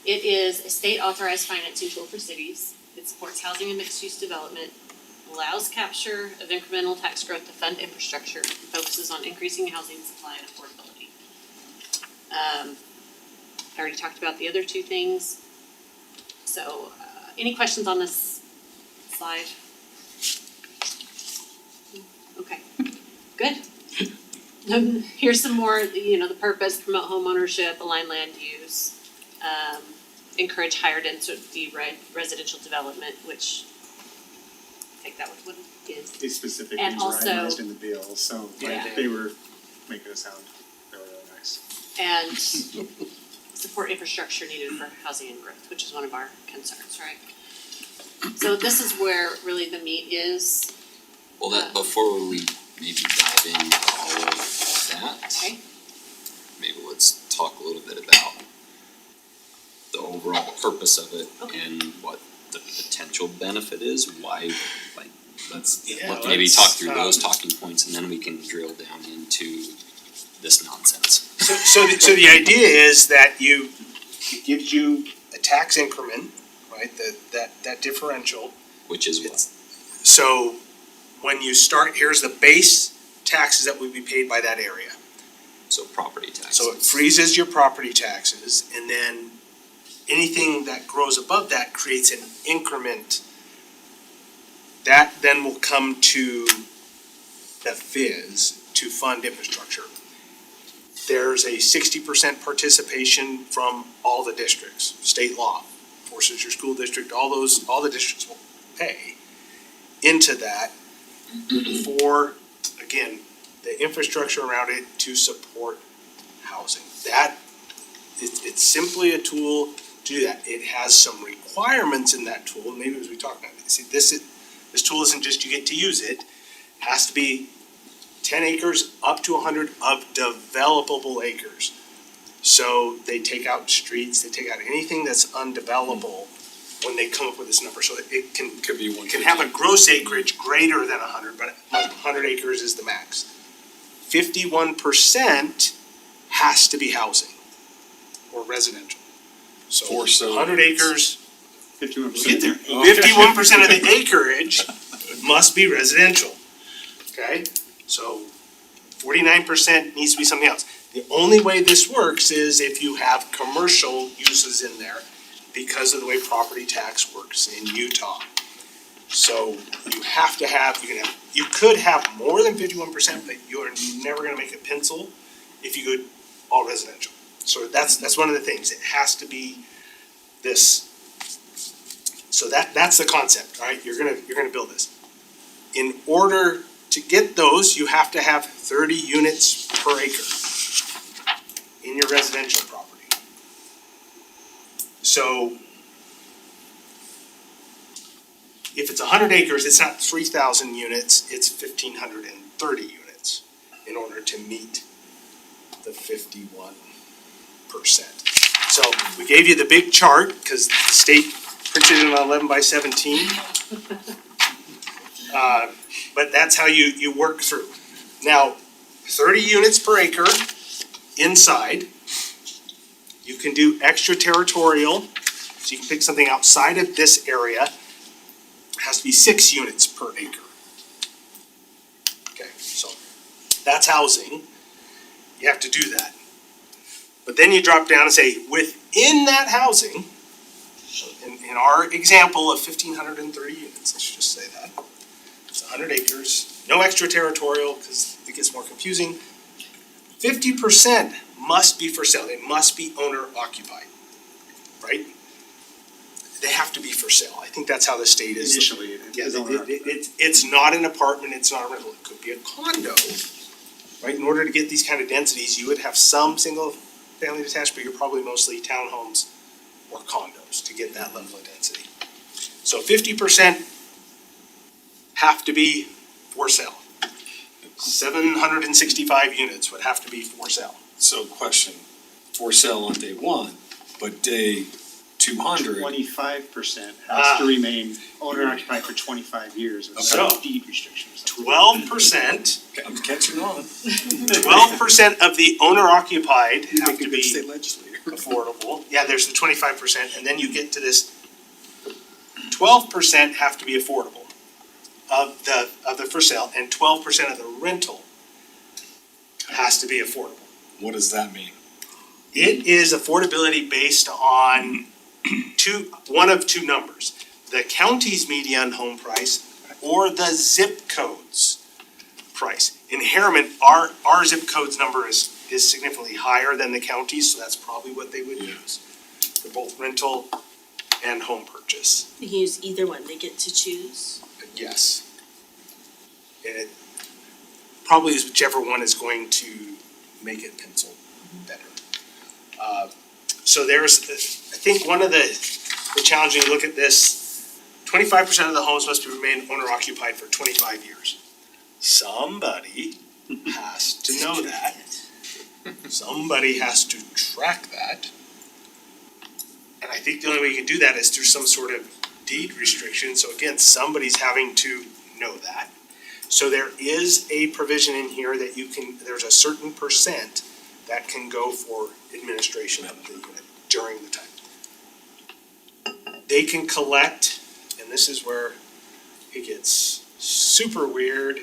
It is a state authorized financing tool for cities. It supports housing and mixed use development, allows capture of incremental tax growth to fund infrastructure, and focuses on increasing housing supply and affordability. I already talked about the other two things. So, any questions on this slide? Okay, good. Here's some more, the purpose: promote home ownership, align land use, encourage higher density residential development, which take that with what it is. These specific And things were also- itemized in the bill, so Yeah. like they were making it sound really, really nice. And support infrastructure needed for housing and growth, which is one of our concerns, right? So this is where really the meat is. Well, that, before we maybe dive into all of that, Okay. maybe let's talk a little bit about the overall purpose of it Okay. and what the potential benefit is, why, like, let's Yeah, maybe let's, talk through those talking points and then we can drill down into this nonsense. So the idea is that it gives you a tax increment, right, that differential. Which is what? So when you start, here's the base taxes that would be paid by that area. So property taxes. So it freezes your property taxes, and then anything that grows above that creates an increment. That then will come to the fizz to fund infrastructure. There's a 60% participation from all the districts, state law forces your school district, all the districts will pay into that for, again, the infrastructure around it to support housing. It's simply a tool to do that. It has some requirements in that tool, maybe as we talk about it. See, this tool isn't just you get to use it, has to be 10 acres up to 100 of developable acres. So they take out streets, they take out anything that's undevelopable when they come up with this number. So it Could be one. can have a gross acreage greater than 100, but 100 acres is the max. 51% has to be housing or residential. So For so- 100 acres, 51%. get there. 51% of the acreage must be residential. Okay, so 49% needs to be something else. The only way this works is if you have commercial uses in there because of the way property tax works in Utah. So you have to have, you could have more than 51%, but you're never gonna make it pencil if you go all residential. So that's one of the things, it has to be this. So that's the concept, right? You're gonna build this. In order to get those, you have to have 30 units per acre in your residential property. So if it's 100 acres, it's not 3,000 units, it's 1,530 units in order to meet the 51%. So we gave you the big chart, because the state printed it on 11 by 17. But that's how you work through. Now, 30 units per acre inside. You can do extraterritorial, so you can pick something outside of this area. It has to be 6 units per acre. Okay, so that's housing. You have to do that. But then you drop down and say, within that housing, in our example of 1,530 units, let's just say that, it's 100 acres, no extraterritorial, because it gets more confusing. 50% must be for sale, they must be owner occupied, right? They have to be for sale, I think that's how the state is. Initially, it Yeah, is owner occupied. it's not an apartment, it's not a rental, it could be a condo, right? In order to get these kind of densities, you would have some single family detached, but you're probably mostly townhomes or condos to get that level of density. So 50% have to be for sale. 765 units would have to be for sale. So question, for sale on day one, but day 200, 25% has to remain owner occupied for 25 years with So- some deed restrictions. 12%, I'm catching on. 12% of the owner occupied You have make a to good be state legislator. affordable. Yeah, there's the 25%, and then you get to this 12% have to be affordable of the for sale, and 12% of the rental has to be affordable. What does that mean? It is affordability based on one of two numbers. The county's median home price or the zip code's price. In Harriman, our zip code's number is significantly higher than the county's, so that's probably what they would use for both rental and home purchase. They can use either one, they get to choose. Yes. And it probably is whichever one is going to make it pencil better. So there's, I think one of the challenging, look at this, 25% of the homes must remain owner occupied for 25 years. Somebody has to know that. Somebody has to track that. And I think the only way you can do that is through some sort of deed restriction. So again, somebody's having to know that. So there is a provision in here that there's a certain percent that can go for administration of the unit during the time. They can collect, and this is where it gets super weird.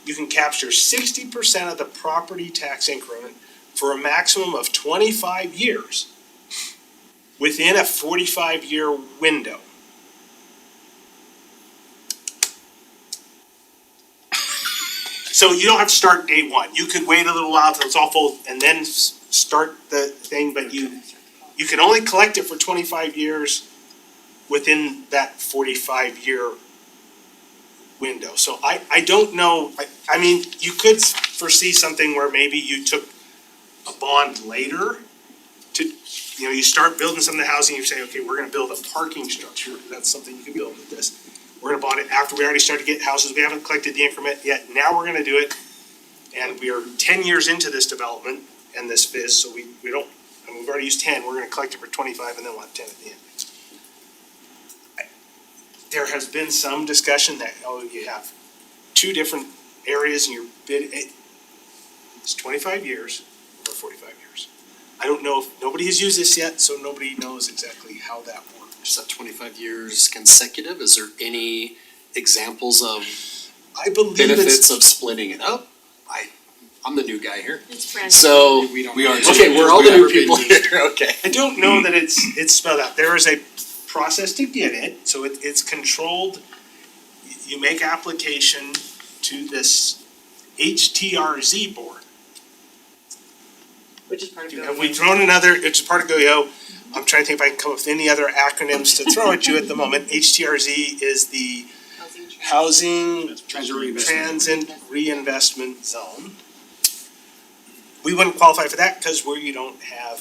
You can capture 60% of the property tax increment for a maximum of 25 years within a 45-year window. So you don't have to start day one. You could wait a little while till it's all full and then start the thing, but you can only collect it for 25 years within that 45-year window. So I don't know, I mean, you could foresee something where maybe you took a bond later to, you start building some of the housing, you say, okay, we're gonna build a parking structure, that's something you can build with this. We're gonna bond it after we already started to get houses, we haven't collected the increment yet, now we're gonna do it. And we are 10 years into this development and this phase, so we don't, and we've already used 10, we're gonna collect it for 25 and then we'll have 10 at the end. There has been some discussion that, you have two different areas in your bid, it's 25 years or 45 years. I don't know if, nobody has used this yet, so nobody knows exactly how that works. Is that 25 years consecutive? Is there any examples of I believe benefits of splitting it up? I'm the new guy here. It's brand new. So, We are okay, we're all the new people here, okay. I don't know that it's spelled out. There is a process to get it, so it's controlled. You make application to this HTRZ board. Which is part of Have we thrown another, it's part of GoYo. I'm trying to think if I can come up with any other acronyms to throw at you at the moment. HTRZ is the Housing Transit Reinvestment Zone. We wouldn't qualify for that because we don't have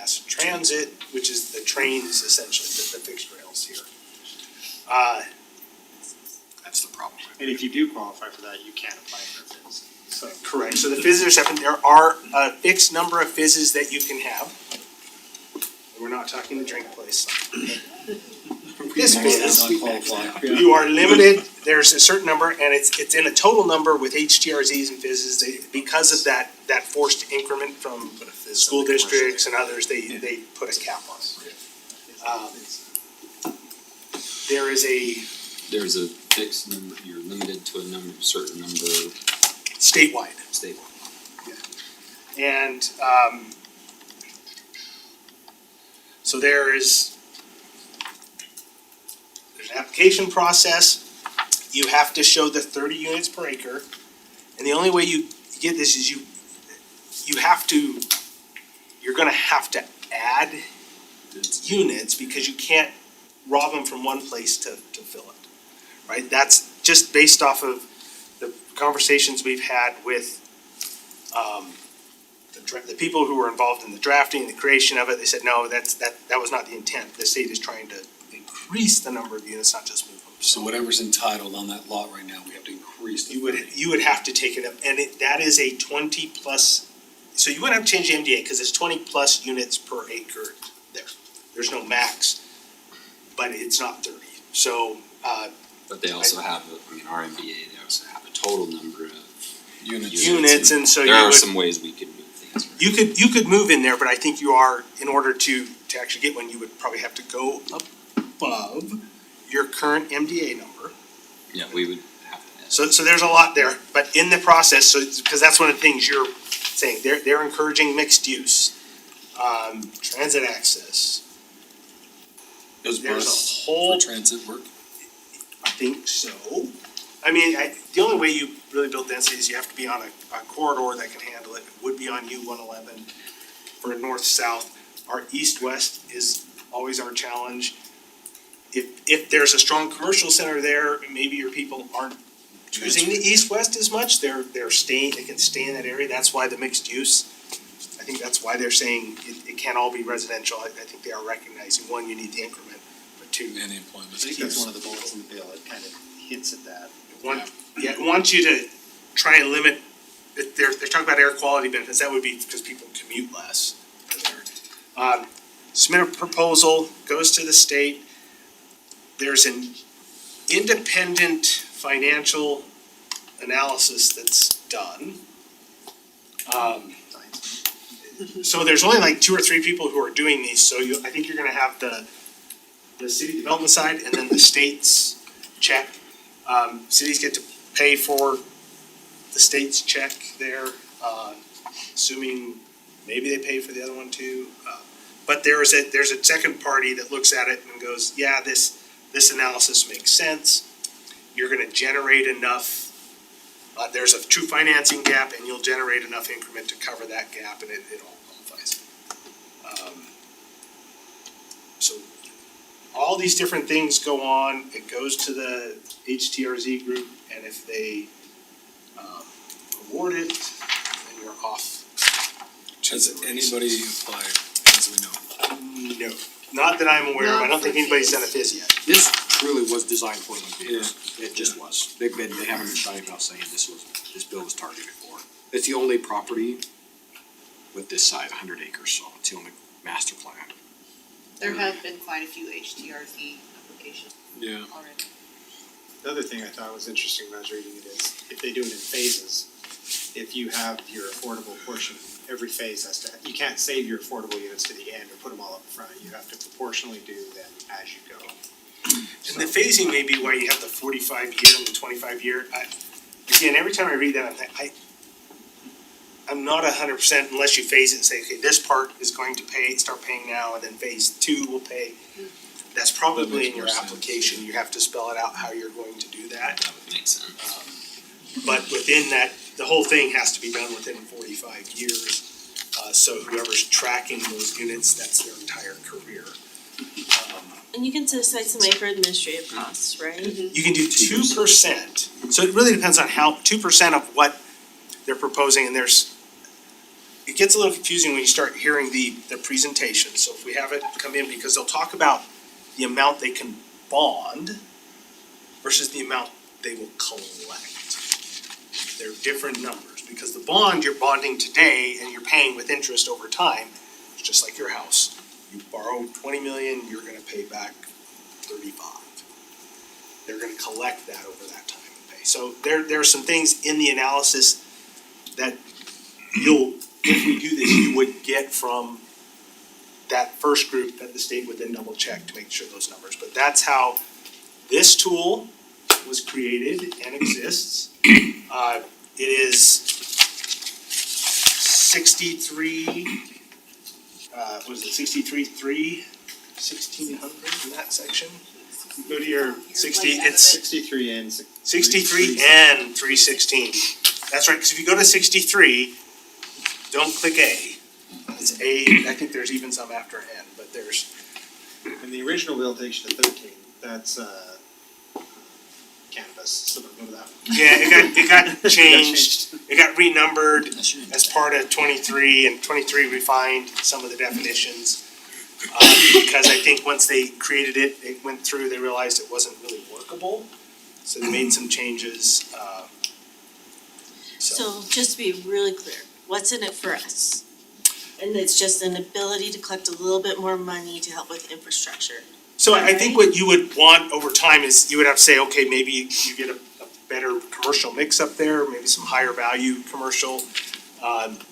mass transit, which is the trains essentially, the fixed rails here. That's the problem. And if you do qualify for that, you can't apply for a fizz. So Correct, so the fizzes are separate, there are a fixed number of fizzes that you can have. We're not talking the drink place. This fizz, you are limited, there's a certain number, and it's in a total number with HTRZs and fizzes, because of that forced increment from school districts and others, they put a cap on it. There's a fixed number, you're limited to a certain number statewide. And, so there's an application process, you have to show the 30 units per acre. And the only way you get this is you're gonna have to add units because you can't rob them from one place to fill it, right? That's just based off of the conversations we've had with, the people who were involved in the drafting, the creation of it. They said, no, that was not the intent. The state is trying to increase the number of units, not just move them. So whatever's entitled on that lot right now, we have to increase the. You would have to take it up, and that is a 20 plus, so you wouldn't have to change the MDA, cause it's 20 plus units per acre there. There's no max, but it's not 30, so, but they also have, our MBA, they also have a total number of units, and so there are some ways we could move things. you could move in there, but I think you are, in order to actually get one, you would probably have to go above your current MDA number. Yeah, we would have to. So there's a lot there, but in the process, because that's one of the things you're saying, they're encouraging mixed use, transit access. Does There's bus a whole, for transit work? I think so. I mean, the only way you really build density is you have to be on a corridor that can handle it. It would be on U-111 for north-south. Our east-west is always our challenge. If there's a strong commercial center there, maybe your people aren't choosing the east-west as much. They're staying, they can stay in that area. That's why the mixed use. I think that's why they're saying it can't all be residential. I think they are recognizing, one, you need the increment, but two. And employment. I think that's one of the goals in the bill, it kind of hints at that. It wants you to try and limit, they're talking about air quality benefits, that would be because people commute less. Submit a proposal, goes to the state. There's an independent financial analysis that's done. So there's only like 2 or 3 people who are doing these, so I think you're gonna have the city development side and then the state's check. Cities get to pay for the state's check there, assuming maybe they pay for the other one too. But there's a second party that looks at it and goes, yeah, this analysis makes sense. You're gonna generate enough, there's a true financing gap and you'll generate enough increment to cover that gap and it all qualifies. So all these different things go on, it goes to the HTRZ group, and if they award it, then you're off. Has anybody applied, as we know? No, not that I'm aware of, I don't think anybody's done a fizz yet. This truly was designed for them, it just was. They haven't been shy about saying this bill was targeted for. It's the only property with this size, 100 acres, so it's the only master plan. There have been quite a few HTRZ applications Yeah. already. The other thing I thought was interesting when I was reading it is, if they do it in phases, if you have your affordable portion, every phase has to, you can't save your affordable units to the end or put them all up front, you have to proportionally do them as you go. And the phasing may be why you have the 45 year and the 25 year. Again, every time I read that, I'm not 100% unless you phase it and say, okay, this part is going to start paying now, and then phase 2 will pay. That's probably in your application, you have to spell it out how you're going to do that. That would make sense. But within that, the whole thing has to be done within 45 years. So whoever's tracking those units, that's their entire career. And you can set aside some money for administrative costs, right? You can do 2%, so it really depends on how, 2% of what they're proposing, and it it gets a little confusing when you start hearing the presentation. So if we have it come in, because they'll talk about the amount they can bond versus the amount they will collect. They're different numbers, because the bond, you're bonding today and you're paying with interest over time. It's just like your house. You borrow 20 million, you're gonna pay back 35. They're gonna collect that over that time and pay. So there are some things in the analysis that if we do this, you would get from that first group that the state would then double check to make sure those numbers. But that's how this tool was created and exists. It is 1600 in that section. Go to your 60, it's 63 and 63 and 316. That's right, because if you go to 63, don't click A. It's A, I think there's even some after N, but there's. And the original bill takes you to 13, that's cannabis, so don't go to that one. Yeah, it got changed, it got renumbered as part of 23, and 23 refined some of the definitions. Because I think once they created it, it went through, they realized it wasn't really workable, so they made some changes, So just to be really clear, what's in it for us? And it's just an ability to collect a little bit more money to help with infrastructure. So I think what you would want over time is you would have to say, okay, maybe you get a better commercial mix up there, maybe some higher value commercial,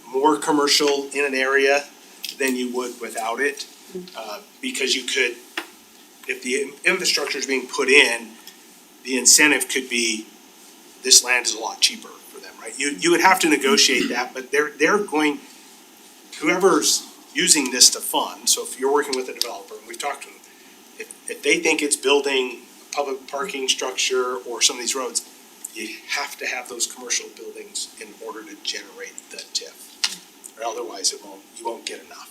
more commercial in an area than you would without it. Because you could, if the infrastructure is being put in, the incentive could be, this land is a lot cheaper for them, right? You would have to negotiate that, but they're going, whoever's using this to fund, so if you're working with a developer, and we've talked to them, if they think it's building a public parking structure or some of these roads, you have to have those commercial buildings in order to generate the TIF. Or otherwise you won't get enough.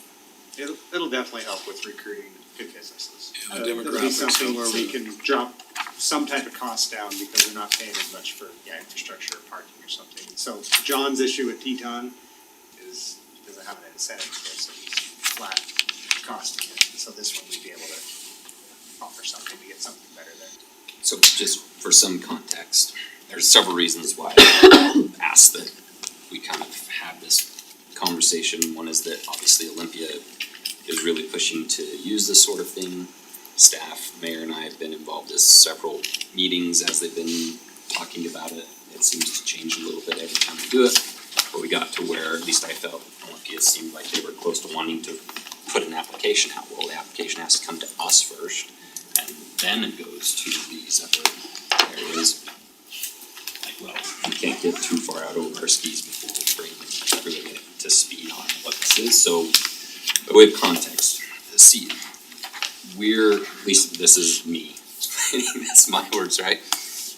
It'll definitely help with recruiting good businesses. Yeah, the It'll be demographics something where help we too. can drop some type of cost down because we're not paying as much for, infrastructure or parking or something. So John's issue with Teton is, he doesn't have an incentive to go, so he's flat costing it. So this one we'd be able to offer something to get something better there. So just for some context, there's several reasons why I asked that we kind of have this conversation. One is that obviously Olympia is really pushing to use this sort of thing. Staff, mayor and I have been involved in several meetings as they've been talking about it. It seems to change a little bit every time we do it. But we got to where, at least I felt, Olympia seemed like they were close to wanting to put an application out. Well, the application has to come to us first, and then it goes to these other areas. Like, well, we can't get too far out over our skis before we bring everybody up to speed on what this is. So, by way of context, see, we're, at least this is me, that's my words, right?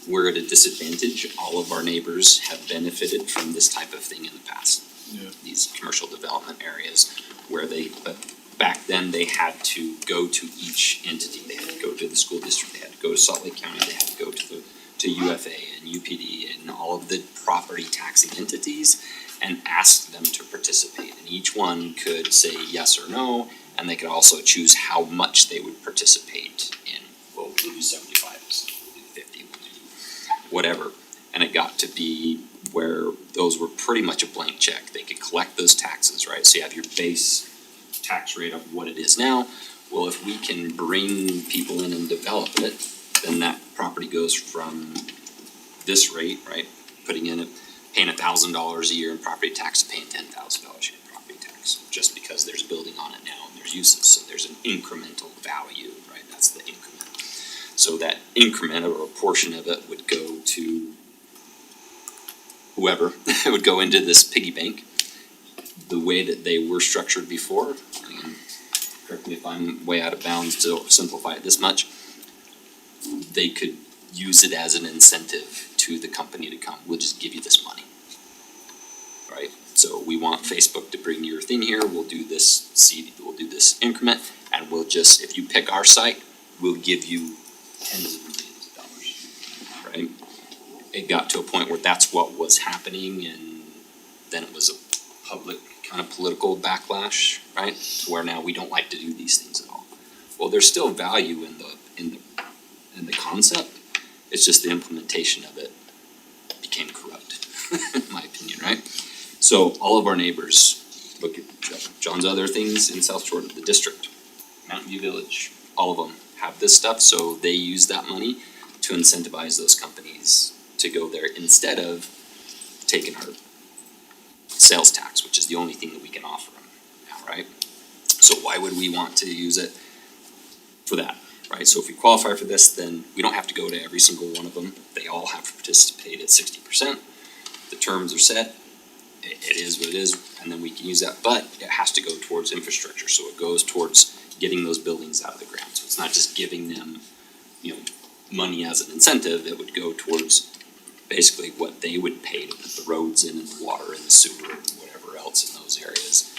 We're at a disadvantage. All of our neighbors have benefited from this type of thing in the past. Yeah. These commercial development areas where but back then they had to go to each entity. They had to go to the school district, they had to go to Salt Lake County, they had to go to UFA and UPD and all of the property taxing entities and ask them to participate. And each one could say yes or no, and they could also choose how much they would participate in. Well, we'll do 75, we'll do 50, we'll do whatever. And it got to be where those were pretty much a blank check. They could collect those taxes, right? So you have your base tax rate of what it is now. Well, if we can bring people in and develop it, then that property goes from this rate, right? Paying $1,000 a year in property tax to paying $10,000 a year in property tax, just because there's building on it now and there's uses, so there's an incremental value, right? That's the increment. So that increment or a portion of it would go to whoever, it would go into this piggy bank. The way that they were structured before, and correct me if I'm way out of bounds to simplify it this much, they could use it as an incentive to the company to come, we'll just give you this money. Right, so we want Facebook to bring your thing here, we'll do this seed, we'll do this increment, and we'll just, if you pick our site, we'll give you tens of millions of dollars, right? It got to a point where that's what was happening, and then it was a public kind of political backlash, right? To where now we don't like to do these things at all. Well, there's still value in the concept. It's just the implementation of it became corrupt, in my opinion, right? So all of our neighbors, look at John's other things in South Shore, the district, Mountain View Village, all of them have this stuff, so they use that money to incentivize those companies to go there instead of taking our sales tax, which is the only thing that we can offer them now, right? So why would we want to use it for that, right? So if we qualify for this, then we don't have to go to every single one of them. They all have to participate at 60%. The terms are set. It is what it is, and then we can use that, but it has to go towards infrastructure, so it goes towards getting those buildings out of the ground. So it's not just giving them, money as an incentive, it would go towards basically what they would pay to put the roads in and the water and the sewer and whatever else in those areas,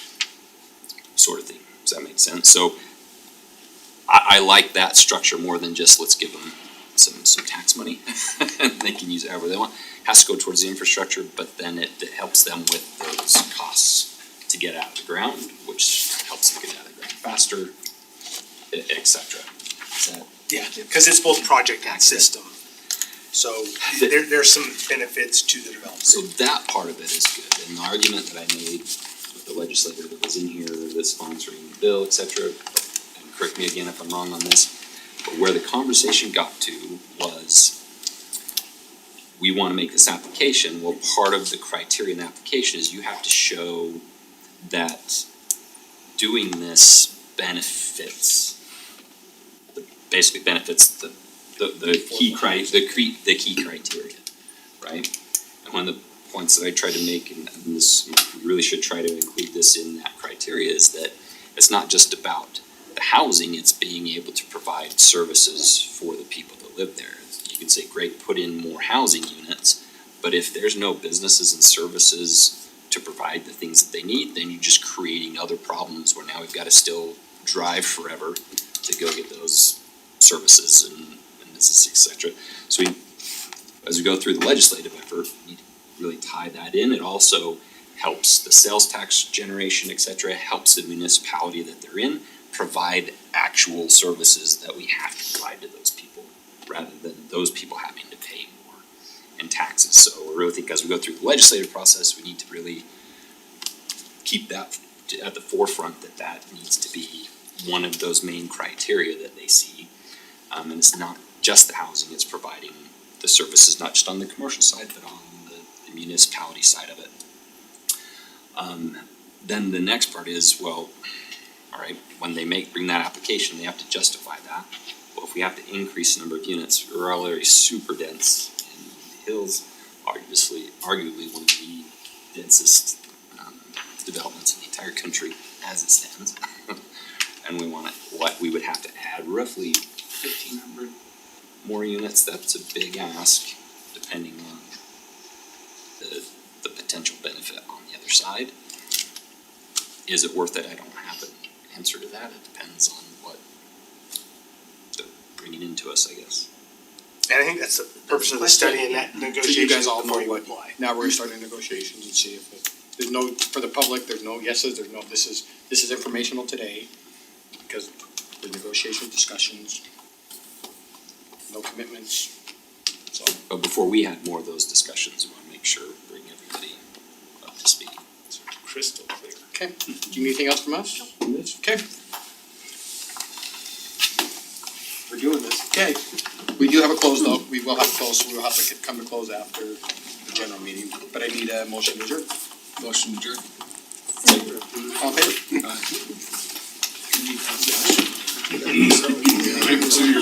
sort of thing. Does that make sense? So I like that structure more than just let's give them some tax money and they can use it however they want. Has to go towards the infrastructure, but then it helps them with those costs to get out of the ground, which helps them get out of the ground faster, et cetera. Is that? Yeah, cause it's both project and system. So there's some benefits to the development. So that part of it is good, and the argument that I made with the legislator that was in here that's sponsoring the bill, et cetera, and correct me again if I'm wrong on this, but where the conversation got to was we wanna make this application, well, part of the criteria in the application is you have to show that doing this benefits, basically benefits the key criteria, right? And one of the points that I tried to make, and this, we really should try to include this in that criteria, is that it's not just about the housing, it's being able to provide services for the people that live there. You can say, great, put in more housing units, but if there's no businesses and services to provide the things that they need, then you're just creating other problems where now we've gotta still drive forever to go get those services and businesses, et cetera. So as we go through the legislative effort, we need to really tie that in. It also helps the sales tax generation, et cetera, helps the municipality that they're in provide actual services that we have to provide to those people, rather than those people having to pay more in taxes. So I really think as we go through the legislative process, we need to really keep that at the forefront, that needs to be one of those main criteria that they see. And it's not just the housing, it's providing the services, not just on the commercial side, but on the municipality side of it. Then the next part is, well, all right, when they bring that application, they have to justify that. Well, if we have to increase the number of units, we're already super dense in the hills, arguably one of the densest developments in the entire country as it stands. And we would have to add roughly 1,500 more units. That's a big ask, depending on the potential benefit on the other side. Is it worth it? I don't have an answer to that. It depends on what they're bringing into us, I guess. And I think that's the purpose of the study and that negotiation. So you guys all know before you what, apply. now we're starting negotiations and see if there's no, for the public, there's no yeses, there's no, this is informational today. Because the negotiation discussions, no commitments, so. But before we had more of those discussions, we wanna make sure, bring everybody up to speed. Crystal clear. Okay, do you need anything else from us? Okay. We're doing this. Okay, we do have a close though, we will have a close, so we will have to come to close after the general meeting, but I need a motion to adjourn. Motion to adjourn. All in favor? So you're